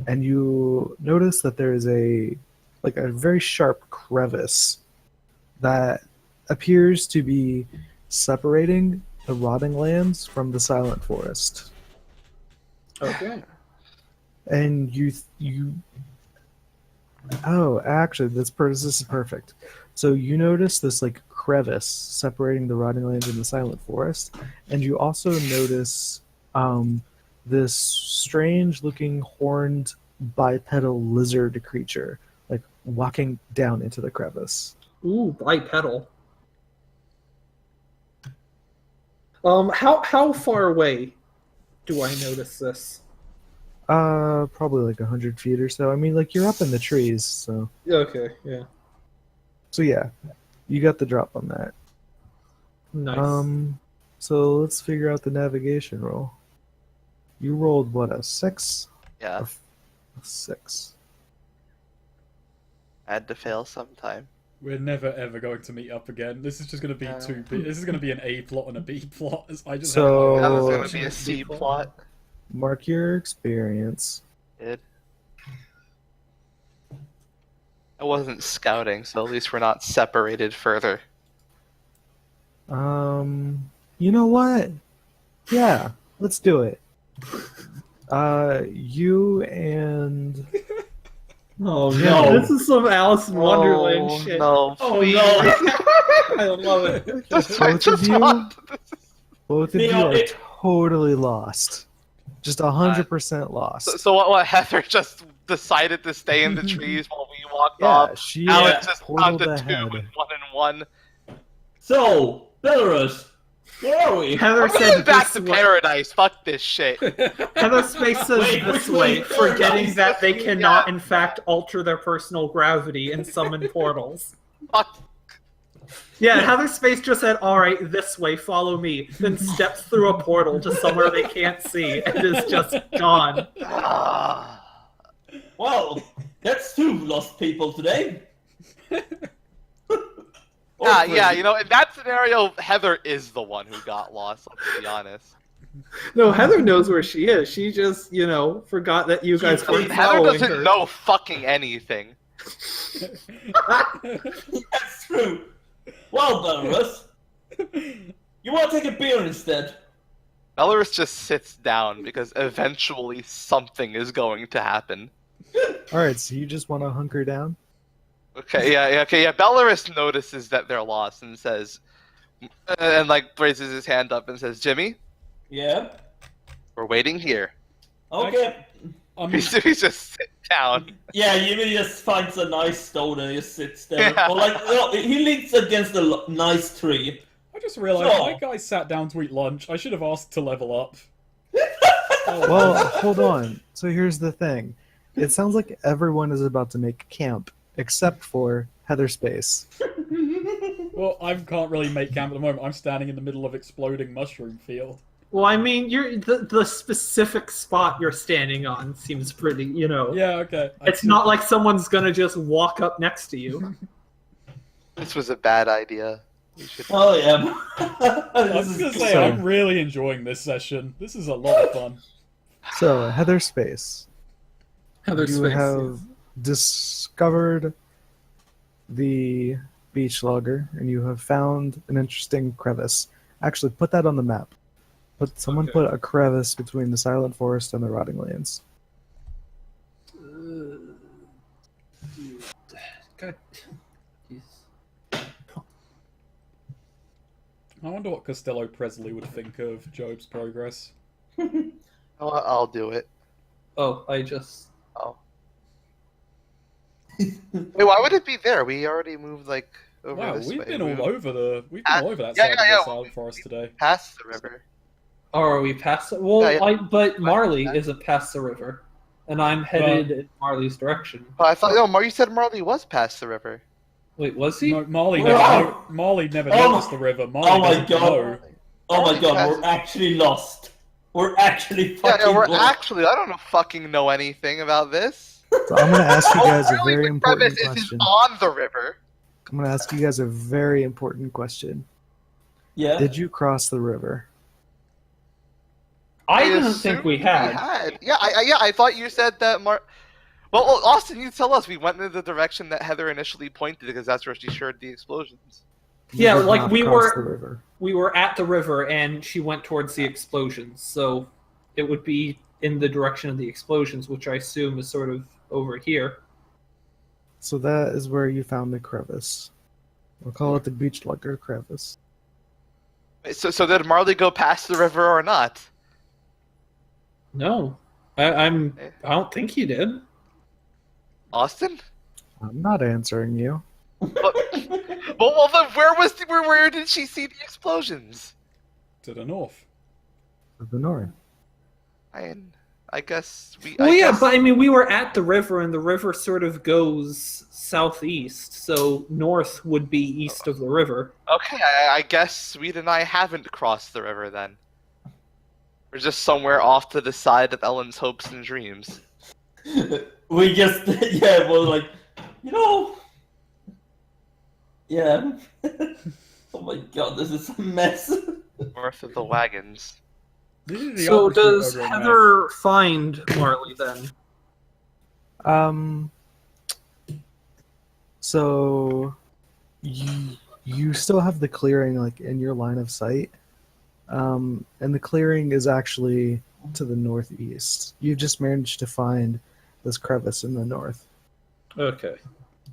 and you notice that there is a very sharp crevice that appears to be separating the rotting lands from the silent forest. Okay. And you oh, actually, this is perfect. So you notice this crevice separating the rotting lands and the silent forest, and you also notice this strange-looking horned bipedal lizard creature walking down into the crevice. Ooh, bipedal. How far away do I notice this? Probably 100 feet or so. I mean, you're up in the trees, so Okay, yeah. so yeah, you got the drop on that. Nice. So let's figure out the navigation roll. You rolled what, a 6? Yeah, A 6. I had to fail sometime. We're never ever going to meet up again. This is just going to be This is going to be an A plot and a B plot. I just So- That was Oh, gonna be a C plot. Mark your experience. Dude. I wasn't scouting, so at least we're not separated further. You know what? Yeah, let's do it. You and Oh Yeah. no, this is some Alice in Wonderland Oh, shit. no, Oh please. no, I love it. Just, Both of you? want- both of you Neo, are totally lost. Just 100% lost. So what? Heather just decided to stay in the trees while we walked Yeah, off. she Alex just portaled found the two ahead. and 1-1. So, Belarus, where are we? Heather I'm said going back this to way. paradise. Fuck this shit. Heather Space says Wait, this which way, way? forgetting that they Yeah. cannot, in fact, alter their personal gravity and summon portals. Fuck. Yeah, Heather Space just said, alright, this way, follow me, then steps through a portal to somewhere they can't see, and is just gone. Ah. Well, that's 2 lost people today. Yeah, you know, in that scenario, Heather is the one who got lost, let's be honest. No, Heather knows where she is. She just, forgot that you guys were Heather following doesn't her. know fucking anything. That's true. Well, Belarus, you want to take a beer instead? Bellaurus just sits down because eventually something is going to happen. Alright, so you just want to hunker down? Okay, yeah. Bellaurus notices that they're lost and says, and like raises his hand up and says, "Jimmy, Yeah. we're waiting here." Okay. He just sit down. Yeah, Jimmy just finds a nice stone and he just sits there. Yeah. Or like, no, he leans against a nice tree. I just realised So- my guy sat down to eat lunch. I should have asked to level up. Well, hold on. So here's the thing. It sounds like everyone is about to make camp, except for Heather Space. Well, I can't really make camp at the moment. I'm standing in the middle of exploding mushroom field. Well, I mean, the specific spot you're standing on seems pretty, Yeah, okay. It's not like someone's gonna just walk up next to you. This was a bad idea. We should... Oh, yeah. I was gonna say, So- I'm really enjoying this session. This is a lot of fun. So, Heather Space, Heather you have discovered the beach logger, and you have found an interesting crevice. Actually, put that on the map. Someone put a crevice between the Silent Forest and the Rotting Lands. God. I wonder what Costello Presley would think of Jobe's progress. I'll do it. Oh, I just... Wait, why would it be there? We already moved like over Wow, this we've way. been We all moved over the that Yeah, side of yeah. the Silent Forest today. past the river. Oh, are we past it? Well, Yeah, yeah. but Marley isn't past the river. And I'm headed in Marley's direction. Oh, I thought you said Marley was past the river. Wait, was he? No, Marley Oh! never Oh! noticed the river. Marley Oh my doesn't God. know. Oh my Marley god, passed- we're actually lost. We're actually Yeah, fucking we're lost. actually. I don't fucking know anything about this. So I'm going to ask you guys a Really, very the important crevice question. is on the river. I'm going to ask you guys a very important question. Yeah. Did you cross the river? I didn't think assumed we had. Yeah, I thought you said that Well, Austin, you tell us. We went in the direction that Heather initially pointed because that's where she heard the explosions. You Yeah, did like not we cross were- the river. We were at the river, and she went towards the explosions, so it would be in the direction of the explosions, which I assume is sort of over here. So that is where you found the crevice. We'll call it the beach lugger crevice. So did Marley go past the river or not? No, I don't think he did. Austin? I'm not answering you. Well, then where did she see the explosions? To the north. To the north. I guess we. Well, I yeah, guess- but I mean, we were at the river, and the river sort of goes southeast, so north would be east of the river. Okay, I guess Sweed and I haven't crossed the river then. We're just somewhere off to the side of Ellen's hopes and dreams. We just, yeah, well, like, yeah. Oh my god, this is a mess. North of the wagons. This is the So opposite does of a mess. Heather find Marley then? So you still have the clearing like in your line of sight. And the clearing is actually to the northeast. You just managed to find this crevice in the north. Okay.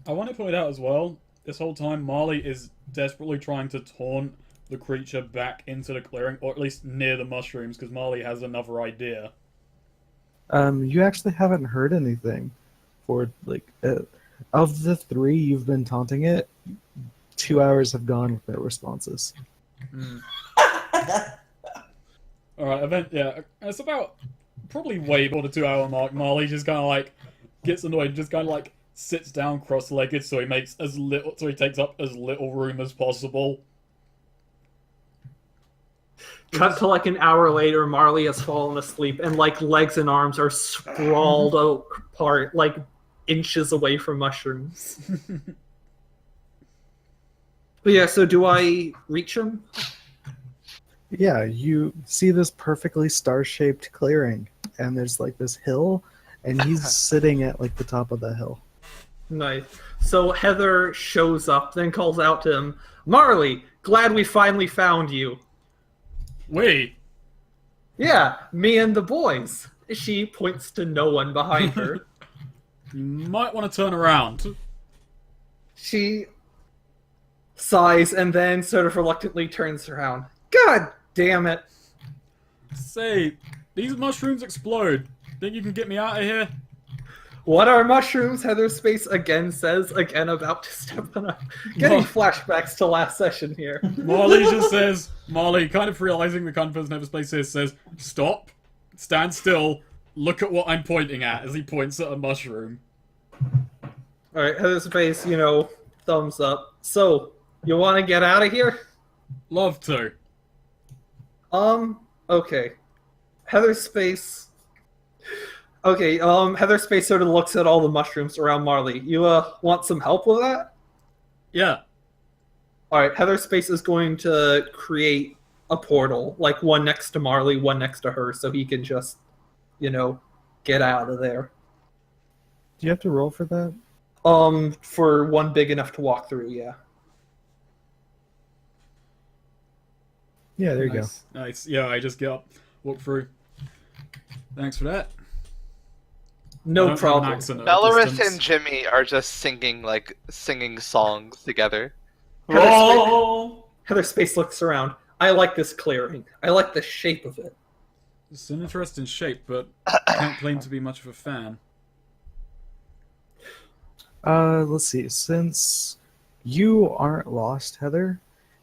I want to point out as well, this whole time Marley is desperately trying to taunt the creature back into the clearing, or at least near the mushrooms, because Marley has another idea. You actually haven't heard anything for, like, of the 3 you've been taunting it, 2 hours have gone with no responses. Alright, it's about probably way more than 2 hour mark. Marley just kind of like gets annoyed and just kind of like sits down cross-legged so he takes up as little room as possible. Cut to like an hour later, Marley has fallen asleep, and like legs and arms are sprawled apart, like inches away from mushrooms. But yeah, so do I reach him? Yeah, you see this perfectly star-shaped clearing, and there's like this hill, and he's sitting at like the top of the hill. Nice. So Heather shows up, then calls out to him, Marley, glad we finally found you. Wait. Yeah, me and the boys. She points to no one behind her. You might want to turn around. She sighs and then sort of reluctantly turns around. God damn it. Say, these mushrooms explode. Think you can get me out of here? What are mushrooms? Heather Space again says, again about to step on up. Getting flashbacks to last session here. Marley just says, Marley, kind of realizing the kind of person Heather Space is, says, stop, stand still, look at what I'm pointing at, as he points at a mushroom. Alright, Heather Space, thumbs up. So, you want to get out of here? Love to. Okay. Heather Space sort of looks at all the mushrooms around Marley. You, want some help with that? Yeah. Alright, Heather Space is going to create a portal, like one next to Marley, one next to her, so he can just, get out of there. Do you have to roll for that? For one big enough to walk through, yeah. Yeah, there you go. Nice. Yeah, I just get up, walk through. Thanks for that. No problem. Bellaurus and Jimmy are just singing songs together. Heather Space looks around. I like this clearing. I like the shape of it. It's an interesting shape, but can't claim to be much of a fan. Let's see. Since you aren't lost, Heather,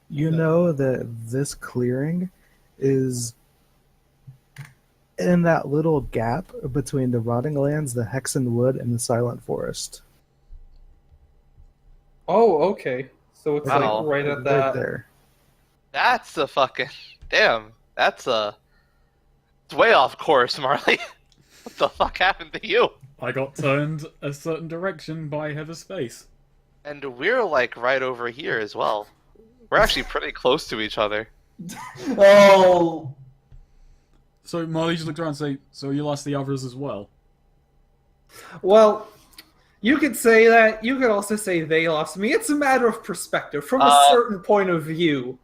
you know that this clearing is in that little gap between the rotting lands, the Hexen Wood, and the Silent Forest. Oh, okay. So it's Wow. like right at Right that. there. That's a fucking damn. It's way off course, Marley. What the fuck happened to you? I got turned a certain direction by Heather Space. And we're like right over here as well. We're actually pretty close to each other. Oh, So Marley just looked around and say, so you lost the others as well? Well, you could say that. You could also say they lost me. It's a matter of perspective. From a certain point of view,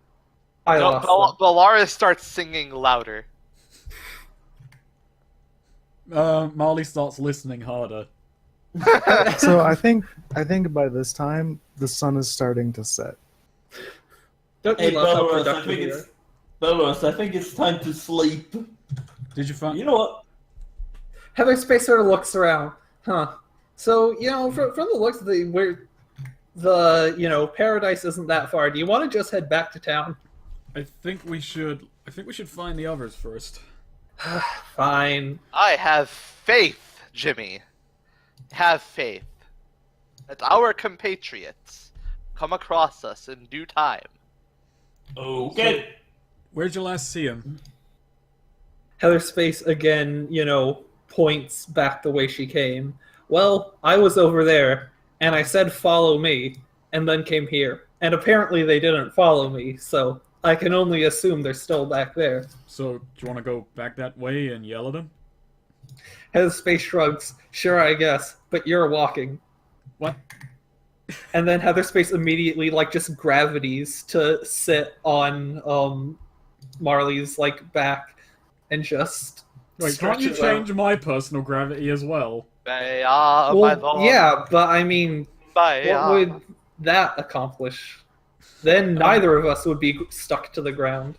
I lost them. Bellaurus starts singing louder. Marley starts listening harder. So I think by this time the sun is starting to set. Don't hey, you love how Bellaurus, productive you are? Bellaurus, I think it's time to sleep. Did you find? You know what? Heather Space sort of looks around. Huh. So, from the looks of paradise isn't that far. Do you want to just head back to town? I think we should find the others first. Fine. I have faith, Jimmy. Have faith that our compatriots come across us in due time. Okay. Where'd you last see him? Heather Space again, points back the way she came. Well, I was over there, and I said follow me, and then came here. And apparently they didn't follow me, so I can only assume they're still back there. So, do you want to go back that way and yell at him? Heather Space shrugs. Sure, I guess, but you're walking. What? And then Heather Space immediately, just gravities to sit on Marley's, back and just Wait, can't you stretches out. change my personal gravity as well? Well, yeah, but I mean, what would that accomplish? Then neither of us would be stuck to the ground.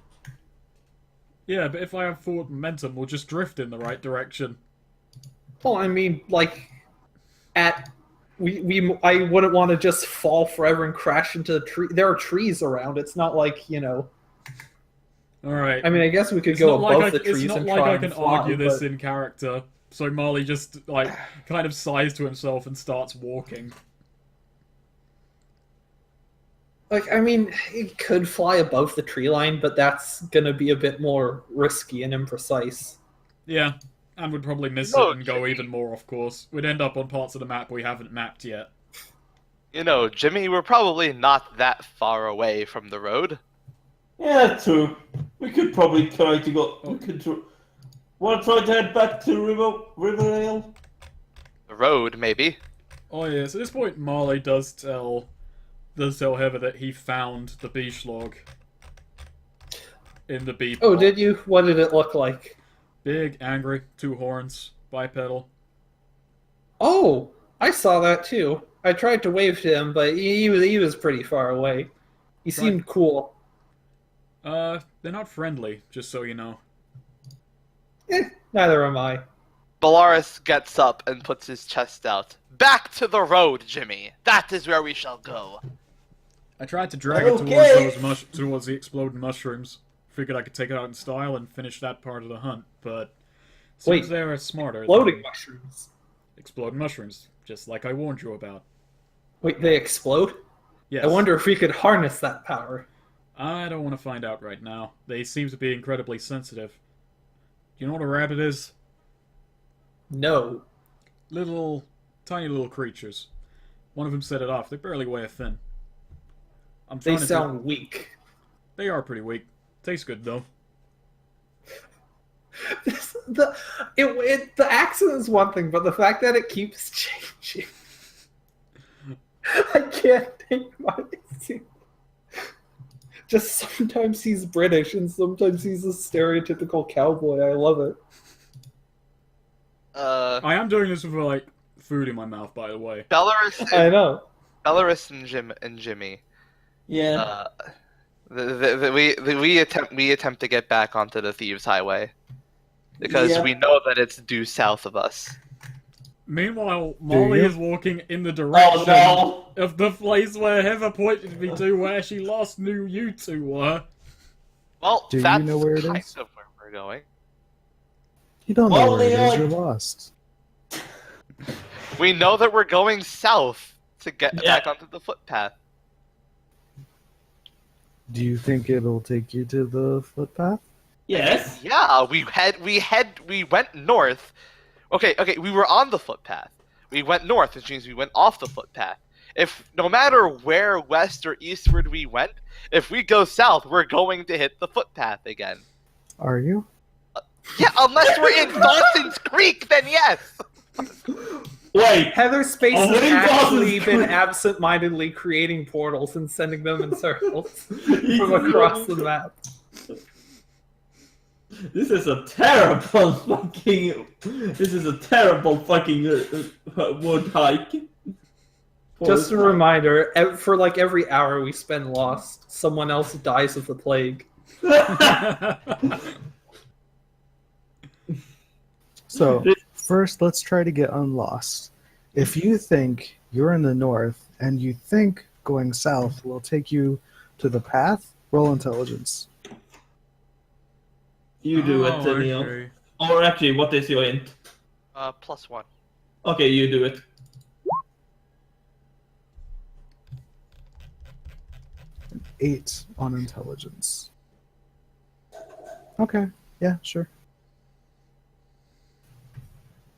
Yeah, but if I have forward momentum, we'll just drift in the right direction. Well, I mean, like, I wouldn't want to just fall forever and crash into the tree. There are trees around. It's not like, All right. I mean, I guess we could It's go not above like the trees it's not and like try I and can fly, argue this but- in character. So Marley just kind of sighs to himself and starts walking. Like, I mean, it could fly above the tree line, but that's gonna be a bit more risky and imprecise. Yeah, and would probably miss No, it and go even more off course. We'd end up on parts of the map we haven't mapped yet. Jimmy, we're probably not that far away from the road. Yeah, true. We could probably try to go. We could want to try to head back to Riverdale. The road, maybe. Oh yes, at this point Marley does tell Heather that he found the beach log in the bee Oh, pot. did you? What did it look like? Big, angry, 2 horns, bipedal. Oh, I saw that too. I tried to wave to him, but he was pretty far away. He seemed cool. They're not friendly, just so you know. Neither am I. Bellaurus gets up and puts his chest out. Back to the road, Jimmy. That is where we shall go. I tried to drag it Okay. towards the exploding mushrooms. Figured I could take it out in style and finish that part of the hunt, but seems Wait, they're smarter. Floating than mushrooms. exploding mushrooms, just like I warned you about. Wait, they explode? Yes. I wonder if we could harness that power. I don't want to find out right now. They seem to be incredibly sensitive. You know what a rabbit is? No. Tiny little creatures. One of them set it off. They barely weigh a fin. I'm They trying to sound weak. They are pretty weak. Tastes good though. The accent is one thing, but the fact that it keeps changing. I can't take my Just sometimes he's British and sometimes he's a stereotypical cowboy. I love it. I am doing this with like food in my mouth, by the way. Bellaurus, I know. Bellaurus and Jimmy. Yeah. We attempt to get back onto the Thieves' Highway because Yeah. we know that it's due south of us. Meanwhile, Molly you? is walking in the direction Oh no! of the place where Heather pointed me to, where she last knew you two were. Well, Do you that's know where it kind is? of where we're going. You don't know Well, where it they is. are- You're lost. We know that we're going south to get Yeah. back onto the footpath. Do you think it'll take you to the footpath? Yes. Yeah, we went north. Okay, we were on the footpath. We went north, which means we went off the footpath. If no matter where west or eastward we went, if we go south, we're going to hit the footpath again. Are you? Yeah, unless we're in Dawson's Creek, then yes. Wait. Heather Space Oh, has really? actually Dawson's been Creek. absent-mindedly creating portals and sending them in circles from across the map. This is a terrible fucking. This is a terrible fucking wood hike. Just a reminder, for like every hour we spend lost, someone else dies of the plague. So, first, let's try to get unlost. If you think you're in the north and you think going south will take you to the path, roll intelligence. You do it, Oh, Neo. okay. Or actually, what is your int? +1. Okay, you do it. An 8 on intelligence. Okay, yeah, sure.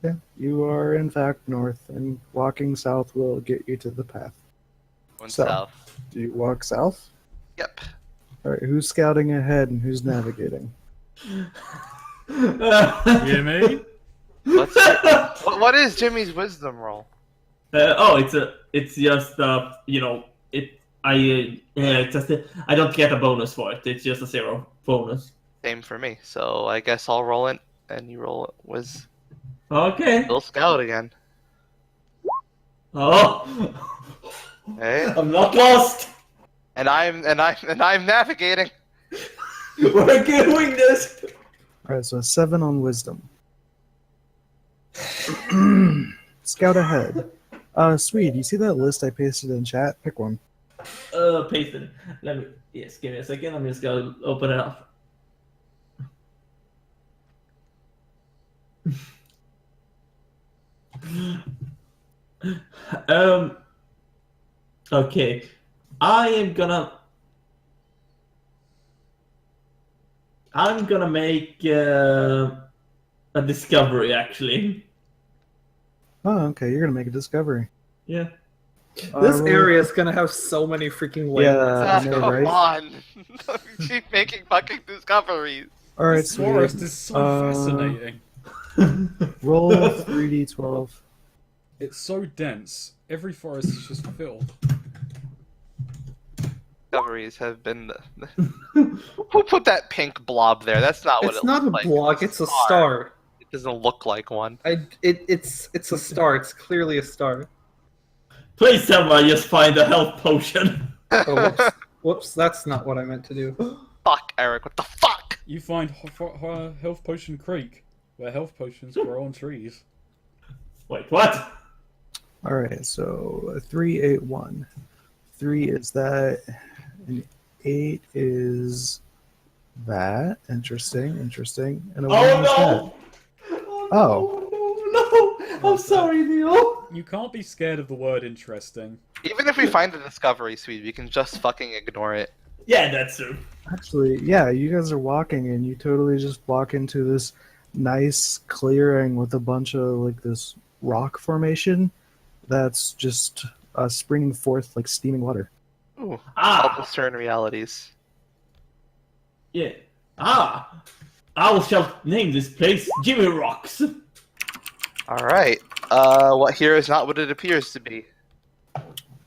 Yeah, you are in fact north, and walking south will get you to the path. Going So. south. Do you walk south? Yep. Alright, who's scouting ahead and who's navigating? Jimmy? What is Jimmy's wisdom roll? It's just I don't get a bonus for it. It's just a 0 bonus. Same for me. So I guess I'll roll it, and you roll it was Okay. Little Scout again. Oh, Hey, I'm not lost. and I'm navigating. We're doing this. Alright, so a 7 on wisdom. Scout ahead. Sweed, you see that list I pasted in chat? Pick one. Paste it. Yes, give me a second. I'm just gonna open it up. Okay. I'm gonna make a discovery, actually. Oh, okay, you're gonna make a discovery. Yeah. This area is gonna have so many freaking landmarks. I know, Come right? on. Keep making fucking discoveries. Alright, This forest Sweed. is so fascinating. Roll 3d12. It's so dense. Every forest is just filled. Discoveries have been. Who put that pink blob there? That's not what It's it not a looks like. block, it's a star. It doesn't look like one. It's a star. It's clearly a star. Please someone just find a health potion. Oh, whoops. Whoops, that's not what I meant to do. Fuck, Eric. What the fuck? You find Health Potion Creek, where health potions grow on trees. Wait, what? Alright, so 3, 8, 1. 3 is that, and 8 is that. Interesting. And a 1 Oh is that. no! No! I'm sorry, Neil. You can't be scared of the word interesting. Even if we find a discovery, Sweed, we can just fucking ignore it. Yeah, that's true. Actually, yeah, you guys are walking and you totally just walk into this nice clearing with a bunch of like this rock formation that's just springing forth like steaming water. Ooh, help Ah, discern realities. yeah. Ah, I shall name this place Jimmy Rocks. Alright. What here is not what it appears to be.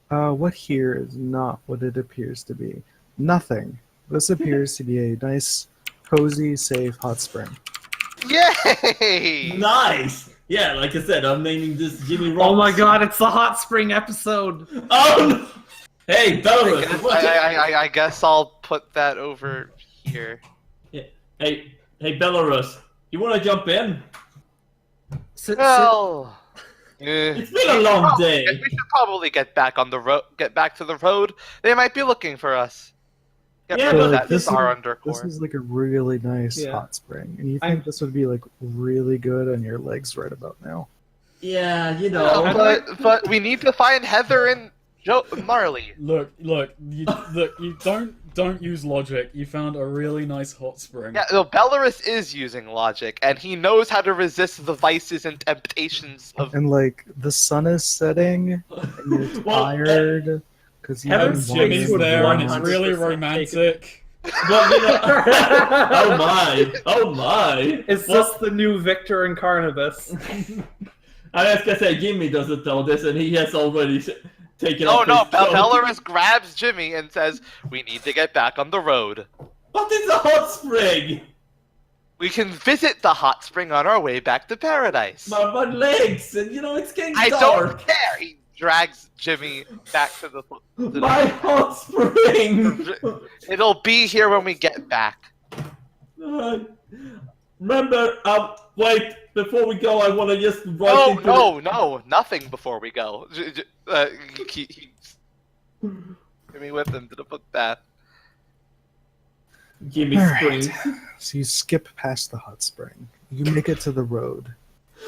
What here is not what it appears to be. Nothing. This appears to be a nice, cozy, safe hot spring. Yay! Nice. Yeah, like I said, I'm naming this Jimmy Rocks. Oh my god, it's the hot spring episode! Oh no! Hey, Bellaurus. I guess I'll put that over here. Hey, Bellaurus. You want to jump in? Well, It's been a long day. We should probably get back on the road. Get back to the road. They might be looking for us. Get Yeah, rid but of that this star is- undercore. This is like a really nice Yeah. hot spring, and you think this would be like really good on your legs right about now. Yeah, you No, know. but we need to find Heather and Marley. Look, you don't use logic. You found a really nice hot spring. Yeah, no, Bellaurus is using logic, and he knows how to resist the vices and temptations of. And like the sun is setting, and you're Well, tired because you've Heaven's been Jimmy's walking there, and it's around. 100% really take it. romantic. But, you know, oh my! It's Well, just the new Victor and Carnibus. I was gonna say Jimmy doesn't know this, and he has already taken. Oh off no! his coat. Bellaurus grabs Jimmy and says, "We need to get back on the road. What is a hot spring? We can visit the hot spring on our way back to paradise." My legs, and you know it's getting I dark. don't care. He drags Jimmy back to the. My hot spring. It'll be here when we get back. Remember, wait. Before we go, I want to just write Oh into no, nothing before we go. Jimmy with him to the footpath. Jimmy All right. Springs. So you skip past the hot spring. You make it to the road.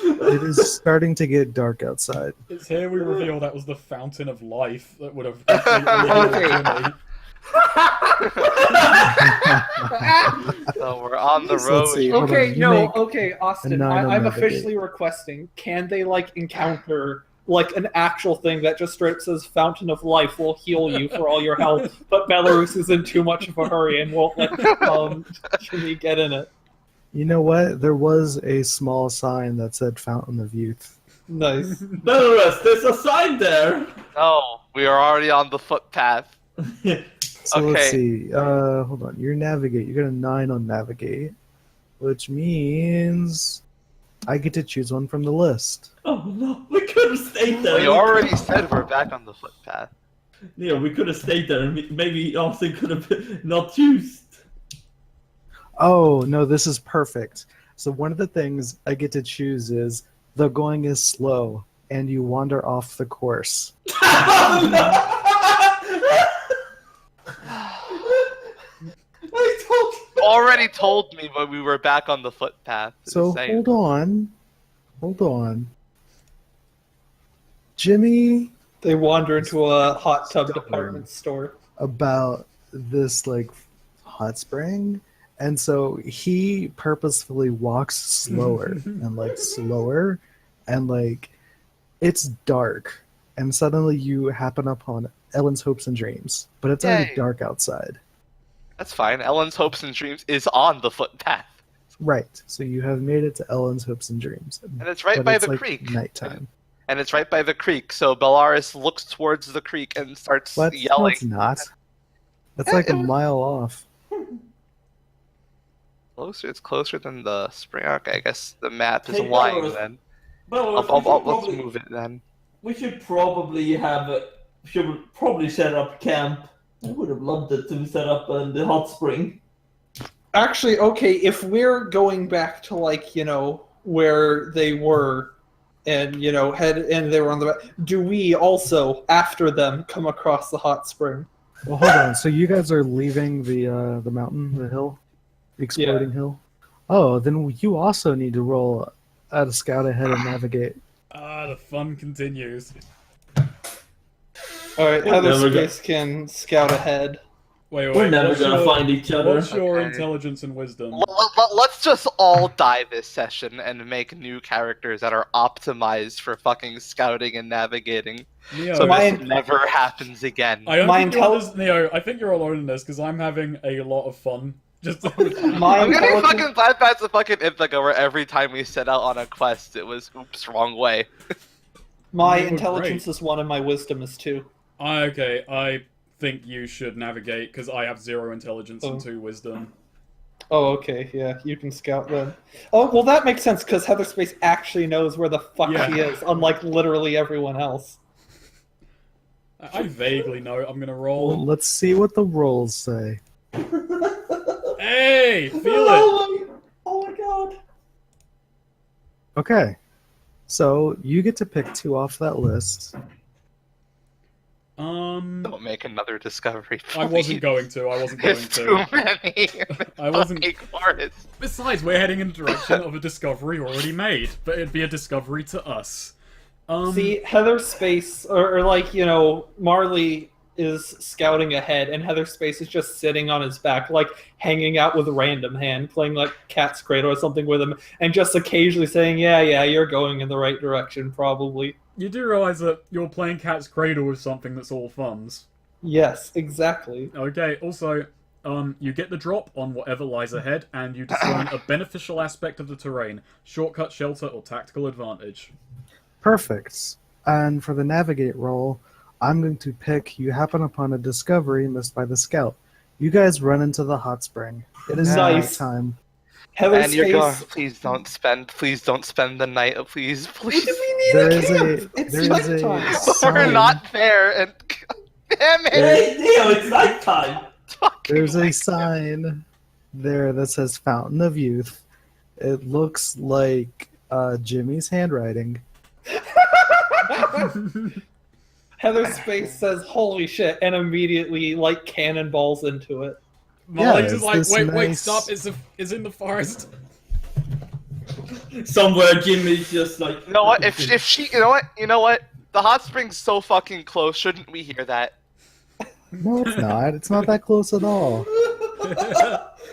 It is starting to get dark outside. It's here we reveal that was the fountain of life that would have completely healed Jimmy. So we're on the So road. let's see. Hold Okay, on, you no, make okay, Austin, a 9 on I'm navigate. officially requesting, can they, like, encounter, like, an actual thing that just straight says Fountain of Life will heal you for all your health, but Belarus is in too much of a hurry and won't let Jimmy get in it. You know what? There was a small sign that said Fountain of Youth. Nice. Belarus, there's a sign there. No, we are already on the footpath. So let's Okay. see. Hold on. You navigate. You got a 9 on navigate, which means I get to choose one from the list. Oh no, we could have stayed there. We already said we're back on the footpath. Yeah, we could have stayed there, and maybe Austin could have not used. Oh no, this is perfect. So one of the things I get to choose is The going is slow, and you wander off the course. Already told me when we were back on the footpath. So Just saying. hold on. Jimmy, They wander into a hot tub Stubborn. department store. about this like hot spring, and so he purposefully walks slower and like it's dark, and suddenly you happen upon Ellen's hopes and dreams, but it's already Yay. dark outside. That's fine. Ellen's hopes and dreams is on the footpath, Right, so you have made it to Ellen's hopes and dreams, and it's right but by it's the like creek. nighttime. And it's right by the creek. So Bellaurus looks towards the creek and starts What? No, yelling. it's not. That's Yeah, like a it was- mile off. Closer. It's closer than the spring. Okay, I guess the map is Hey, lying Bellaurus. then. Well, Let's move it then. we should probably set up camp. I would have loved it to set up in the hot spring. Actually, okay, if we're going back to like, where they were and and they were on the back, do we also after them come across the hot spring? Well, hold on. So you guys are leaving the mountain, the hill, the exploding hill. Oh, then you also need to roll at a scout ahead and navigate. The fun continues. Alright, We're Heather never Space can scout ahead. Wait. We're never what's gonna your- find each other. What's your Okay. intelligence and wisdom? Let's just all die this session and make new characters that are optimized for fucking scouting and navigating. Neo, So my- this never happens again. I don't my think Neo, I think you're alone in this because I'm having a lot of fun. Just My I'm getting intelligence- fucking bypass the fucking Ithaca where every time we set out on a quest it was oops, wrong way. My You were intelligence great. is 1 and my wisdom is 2. Okay, I think you should navigate because I have 0 intelligence and Oh. 2 wisdom. Oh, okay, yeah, you can scout then. Oh, well, that makes sense because Heather Space actually knows where the fuck Yeah. she is, unlike literally everyone else. I vaguely know. I'm gonna Well, roll. let's see what the rolls say. Hey, feel it. Oh my god. Okay, so you get to pick 2 off that list. Don't make another discovery. I wasn't please. going to. I wasn't going There's too to. many. I wasn't- Fucking forests. Besides, we're heading in the direction of a discovery already made, but it'd be a discovery to us. See, Heather Space, or like, Marley is scouting ahead, and Heather Space is just sitting on his back, like hanging out with Random Hand, playing like Cat's Cradle or something with him, and just occasionally saying, yeah, you're going in the right direction, probably. You do realize that you're playing Cat's Cradle with something that's all funds. Yes, exactly. Okay, also, you get the drop on whatever lies ahead, and you discern a beneficial aspect of the terrain, shortcut, shelter, or tactical advantage. Perfect. And for the navigate roll, I'm going to pick you happen upon a discovery missed by the scout. You guys run into the hot spring. It is Nice. nighttime. Heather And you're going. Space. Please don't spend the night. Please. What do we need There a is camp? a It's there is nighttime. a We're sign. not there, and damn it! Hey, Neo, it's nighttime. Fucking There's a my- sign there that says Fountain of Youth. It looks like Jimmy's handwriting. Heather Space says, holy shit, and immediately, like, cannonballs into it. Molly's it's just like, this wait, nice- stop, it's in the forest. Somewhere Jimmy's just like. You know what? If she, you know what? The hot spring's so fucking close. Shouldn't we hear that? No, it's not. It's not that close at all.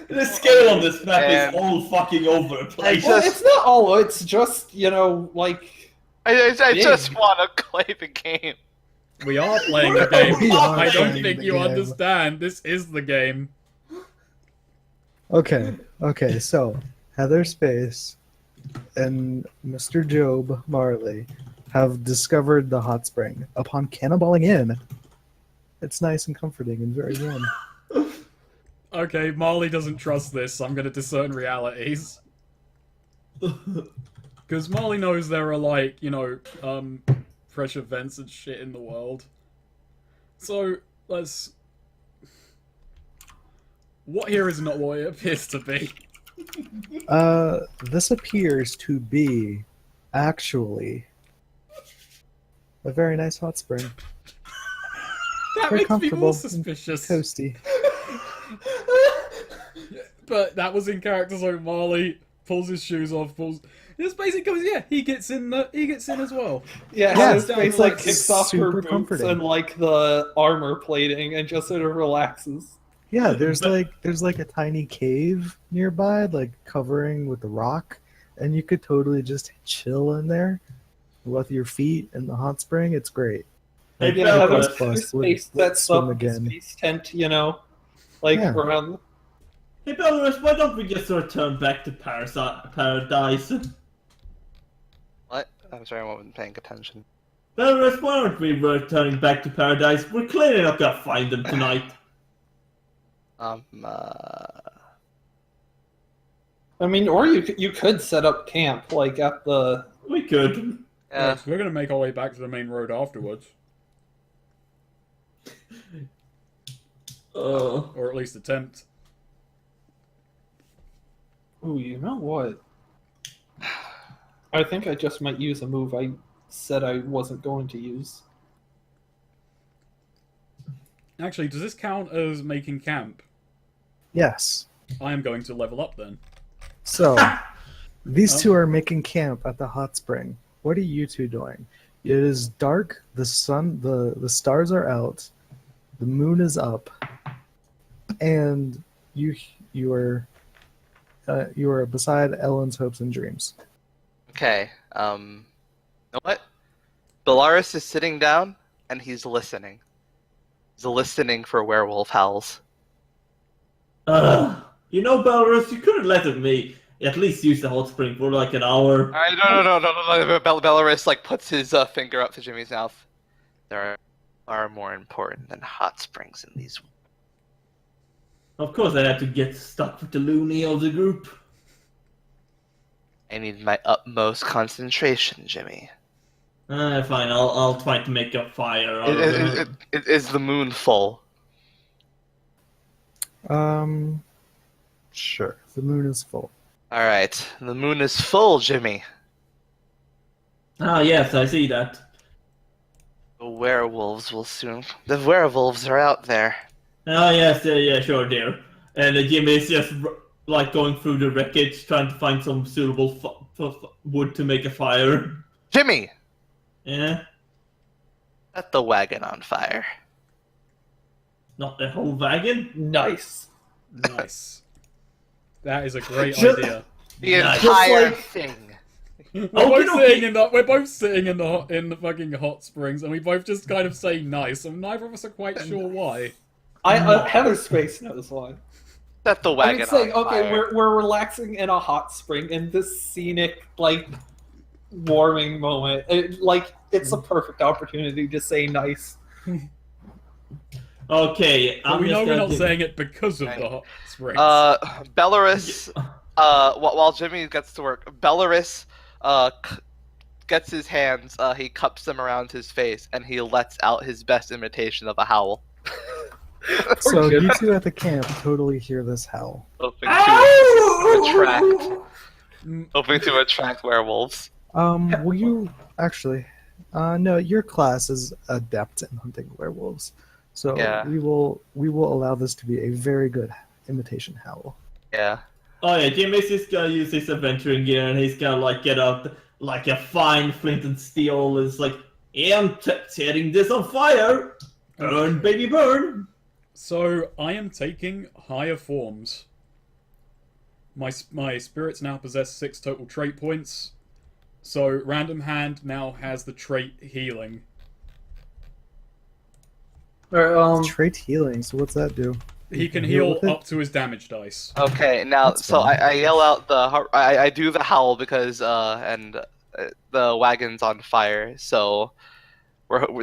The scale on this map And- is all fucking over the place. Well, Just- it's not all, it's just, like... I Big. just want to play the game. We are playing the game. We are I don't playing think the you game. understand. This is the game. Okay, so Heather Space and Mr. Jobe Marley have discovered the hot spring. Upon cannonballing in, it's nice and comforting and very warm. Okay, Marley doesn't trust this, so I'm gonna discern realities. Because Marley knows there are, like, fresh events and shit in the world. So, let's... What here is not what it appears to be. This appears to be actually a very nice hot spring. That Very makes me comfortable more and suspicious. Toasty. But that was in character, so Marley pulls his shoes off, This basically goes, yeah, he gets in as well. Yeah, Yeah, his face like it's kicks off her super boots comforting. and like the armor plating and just sort of relaxes. Yeah, there's like a tiny cave nearby, like covering with the rock, and you could totally just chill in there with your feet in the hot spring. It's great. Hey, You know, Bellaurus, having Plus, would space sets swim up his again. space tent, you know, like Yeah. around. Hey, Bellaurus, why don't we just return back to paradise? What? I'm sorry, I wasn't paying attention. Bellaurus, why aren't we returning back to paradise? We're clearly not gonna find them tonight. I mean, or you could set up camp like at the. We could. Yeah. So we're going to make our way back to the main road afterwards. Or at least attempt. Ooh, you know what? I think I just might use a move I said I wasn't going to use. Actually, does this count as making camp? Yes. I am going to level up then. So, these Oh. two are making camp at the hot spring. What are you two doing? It is dark. The sun, the stars are out. The moon is up, and you are beside Ellen's hopes and dreams. Okay. You know what? Bellaurus is sitting down and he's listening. He's listening for werewolf howls. You know, Bellaurus, you could have let me at least use the hot spring for like an hour. No. Bellaurus like puts his finger up to Jimmy's mouth. There are more important than hot springs in these. Of course, I had to get stuck with the loony of the group. I need my utmost concentration, Jimmy. Fine, I'll try to make a fire out of it. Is the moon full? Sure. The moon is full. All right, the moon is full, Jimmy. Ah, yes, I see that. The werewolves will soon. The werewolves are out there. Ah, yes, yeah, sure, dear. And Jimmy is just like going through the wreckage, trying to find some suitable wood to make a fire. Jimmy, Yeah, set the wagon on fire. not the whole wagon. Nice. Nice. That is a great Just- idea. The Nice. entire Just like- thing. We're Okay, both sitting in the fucking hot springs, and we both just kind of say nice, and neither of us are quite sure why. Heather Space knows why. Set the I'm wagon saying, on okay, fire. we're relaxing in a hot spring in this scenic, like, warming moment. It's a perfect opportunity to say nice. Okay, But we know we're not saying it because of the hot springs. Bellaurus, while Jimmy gets to work, Bellaurus gets his hands, he cups them around his face, and he lets out his best imitation of a howl. So you two at the camp totally hear this howl. Hoping to attract werewolves. Will you actually? No, your class is adept in hunting werewolves, so Yeah. we will allow this to be a very good imitation howl. Yeah. Oh yeah, Jimmy's just gonna use his adventuring gear, and he's gonna like get out like a fine flint and steel. It's like, yeah, I'm setting this on fire. Burn, baby, burn. So, I am taking higher forms. My spirits now possess 6 total trait points. So, Random Hand now has the trait Healing. Trait healing. So what's that do? He can heal heal with it? up to his damage dice. Okay, now, That's so fine. I yell out I do the howl because, the wagon's on fire, so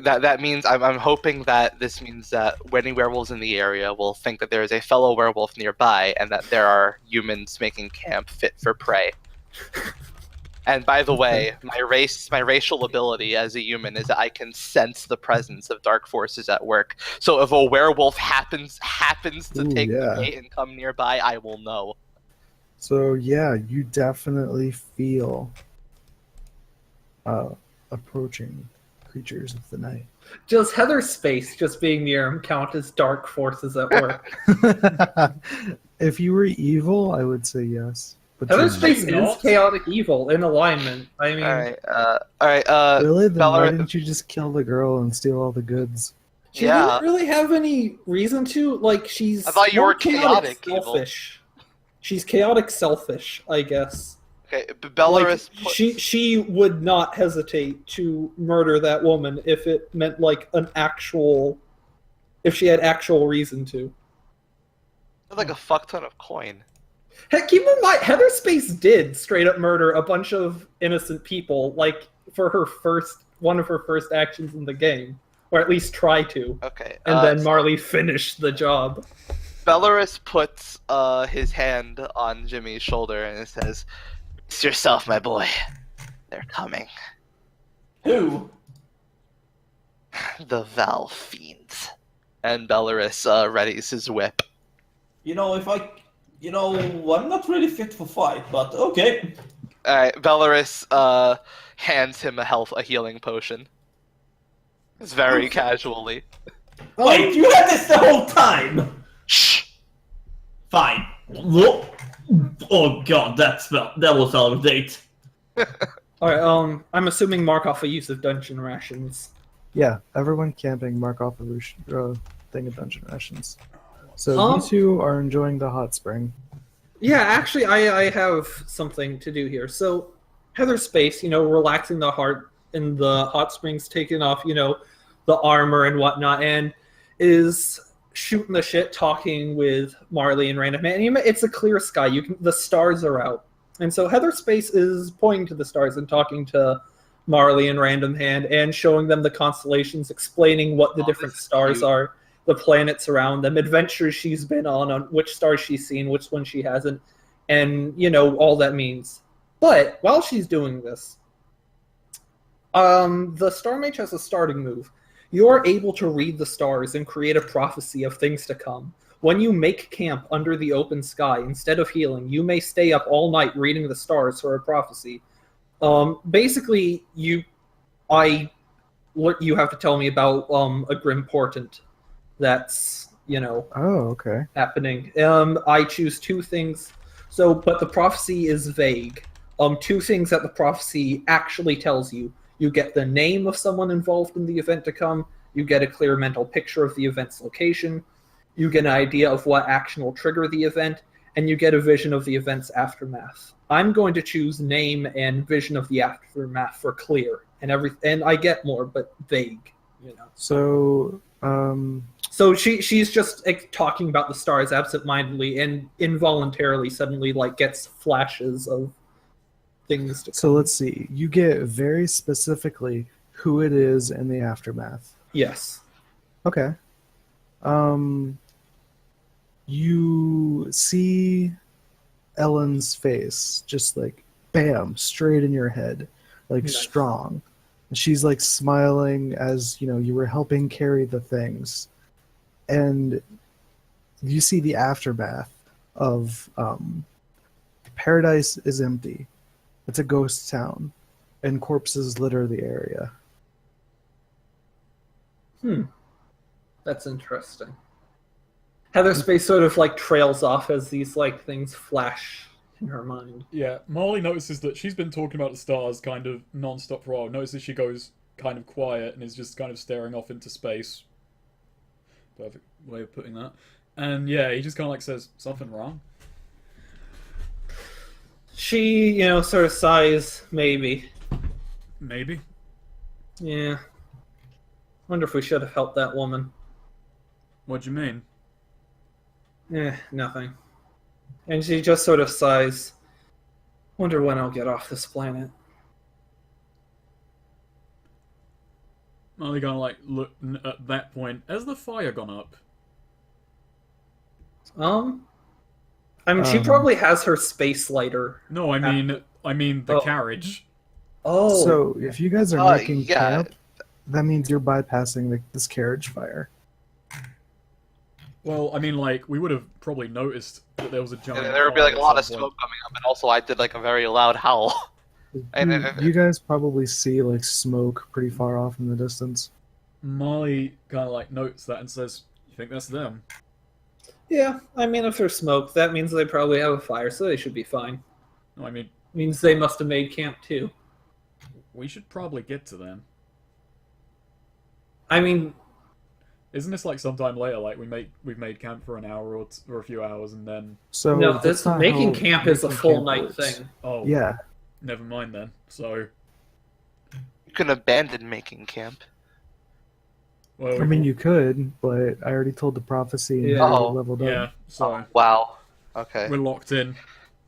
that means I'm hoping that this means that any werewolves in the area will think that there is a fellow werewolf nearby and that there are humans making camp fit for prey. And by the way, my racial ability as a human is that I can sense the presence of dark forces at work. So if a werewolf happens to Ooh, take yeah. the bait and come nearby, I will know. So yeah, you definitely feel approaching creatures of the night. Does Heather's space just being near him count as dark forces at work? If you were evil, I would say yes. But Heather's you're space not. is chaotic evil in alignment. I mean, Alright, really? Then why Bellaurus, didn't you just kill the girl and steal all the goods? she yeah. didn't really have any reason to. Like, she's. I thought you more were chaotic evil. selfish. She's chaotic selfish, I guess. Okay, Bellaurus. Like, she would not hesitate to murder that woman if it meant like if she had actual reason to. Like a fuck ton of coin. Heck, keep in mind, Heather Space did straight up murder a bunch of innocent people, like for one of her first actions in the game, or at least try to. Okay. And then Marley finished the job. Bellaurus puts his hand on Jimmy's shoulder and it says, "Brace yourself, my boy. They're coming. Who? The Val fiends." And Bellaurus readies his whip. I'm not really fit for fight, but okay. Alright, Bellaurus hands him a healing potion. It's very casually. Wait, you had this the whole time! Shh! Fine. Oh god, that was out of date. Alright, I'm assuming mark off a use of dungeon rations. Yeah, everyone camping, mark off a thing of dungeon rations. So you two are enjoying the hot spring. Yeah, actually, I have something to do here. So, Heather's space, relaxing the heart in the hot springs, taking off, the armor and whatnot, and is shooting the shit, talking with Marley and Random Man. And it's a clear sky. The stars are out. And so Heather Space is pointing to the stars and talking to Marley and Random Hand and showing them the constellations, explaining what the different stars are, the planets around them, adventures she's been on which stars she's seen, which one she hasn't, and, all that means. But while she's doing this, the Star Mage has a starting move. You're able to read the stars and create a prophecy of things to come. When you make camp under the open sky, instead of healing, you may stay up all night reading the stars for a prophecy. Basically, you have to tell me about a grim portent that's, okay. happening. I choose two things. But the prophecy is vague. Two things that the prophecy actually tells you. You get the name of someone involved in the event to come. You get a clear mental picture of the event's location. You get an idea of what action will trigger the event. And you get a vision of the event's aftermath. I'm going to choose name and vision of the aftermath for clear. And I get more, but vague. So, So she's just talking about the stars absentmindedly and involuntarily suddenly gets flashes of things to come. So let's see. You get very specifically who it is and the aftermath. Yes. Okay. You see Ellen's face just bam, straight in your head, Nice. strong. And she's smiling as, you were helping carry the things. And you see the aftermath of Paradise is empty. It's a ghost town, and corpses litter the area. That's interesting. Heather Space sort of trails off as these things flash in her mind. Yeah, Marley notices that she's been talking about the stars kind of non-stop for a while. Notices she goes kind of quiet and is just kind of staring off into space. Perfect way of putting that. And yeah, he just kind of says, "Something wrong?" She, sort of sighs, maybe. Maybe. Yeah. Wonder if we should have helped that woman. What do you mean? Nothing. And she just sort of sighs. Wonder when I'll get off this planet. Marley kind of look at that point. Has the fire gone up? She probably has her space lighter. No, I mean the Oh. carriage. Oh. So if you guys are making yeah. camp, that means you're bypassing this carriage fire. Well, I mean, we would have probably noticed that there was a giant. And there would be fire a lot at of some smoke point. coming up, and also I did a very loud howl. You guys probably see like smoke pretty far off in the distance. Marley kind of like notes that and says, "You think that's them?" Yeah, I mean, if there's smoke, that means they probably have a fire, so they should be fine. No, I mean, Means they must have made camp too. we should probably get to them. I mean, Isn't this like sometime later? Like we've made camp for an hour or a few hours, and then So no, that's this not making how camp is a making full camp night works. thing. oh Yeah. never mind then. So You can abandon making camp. well, I mean, you could, but I already told the prophecy and Yeah. you already Oh, leveled yeah. up. So Wow. Okay. we're locked in.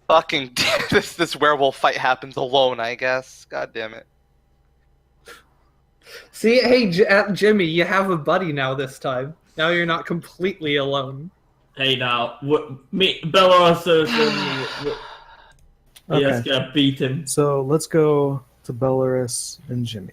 Fucking this werewolf fight happens alone, I guess. God damn it. See, hey, Jimmy, you have a buddy now this time. Now you're not completely alone. Hey now, Bellaurus is Okay. yes, gonna beat him. So let's go to Belarus and Jimmy.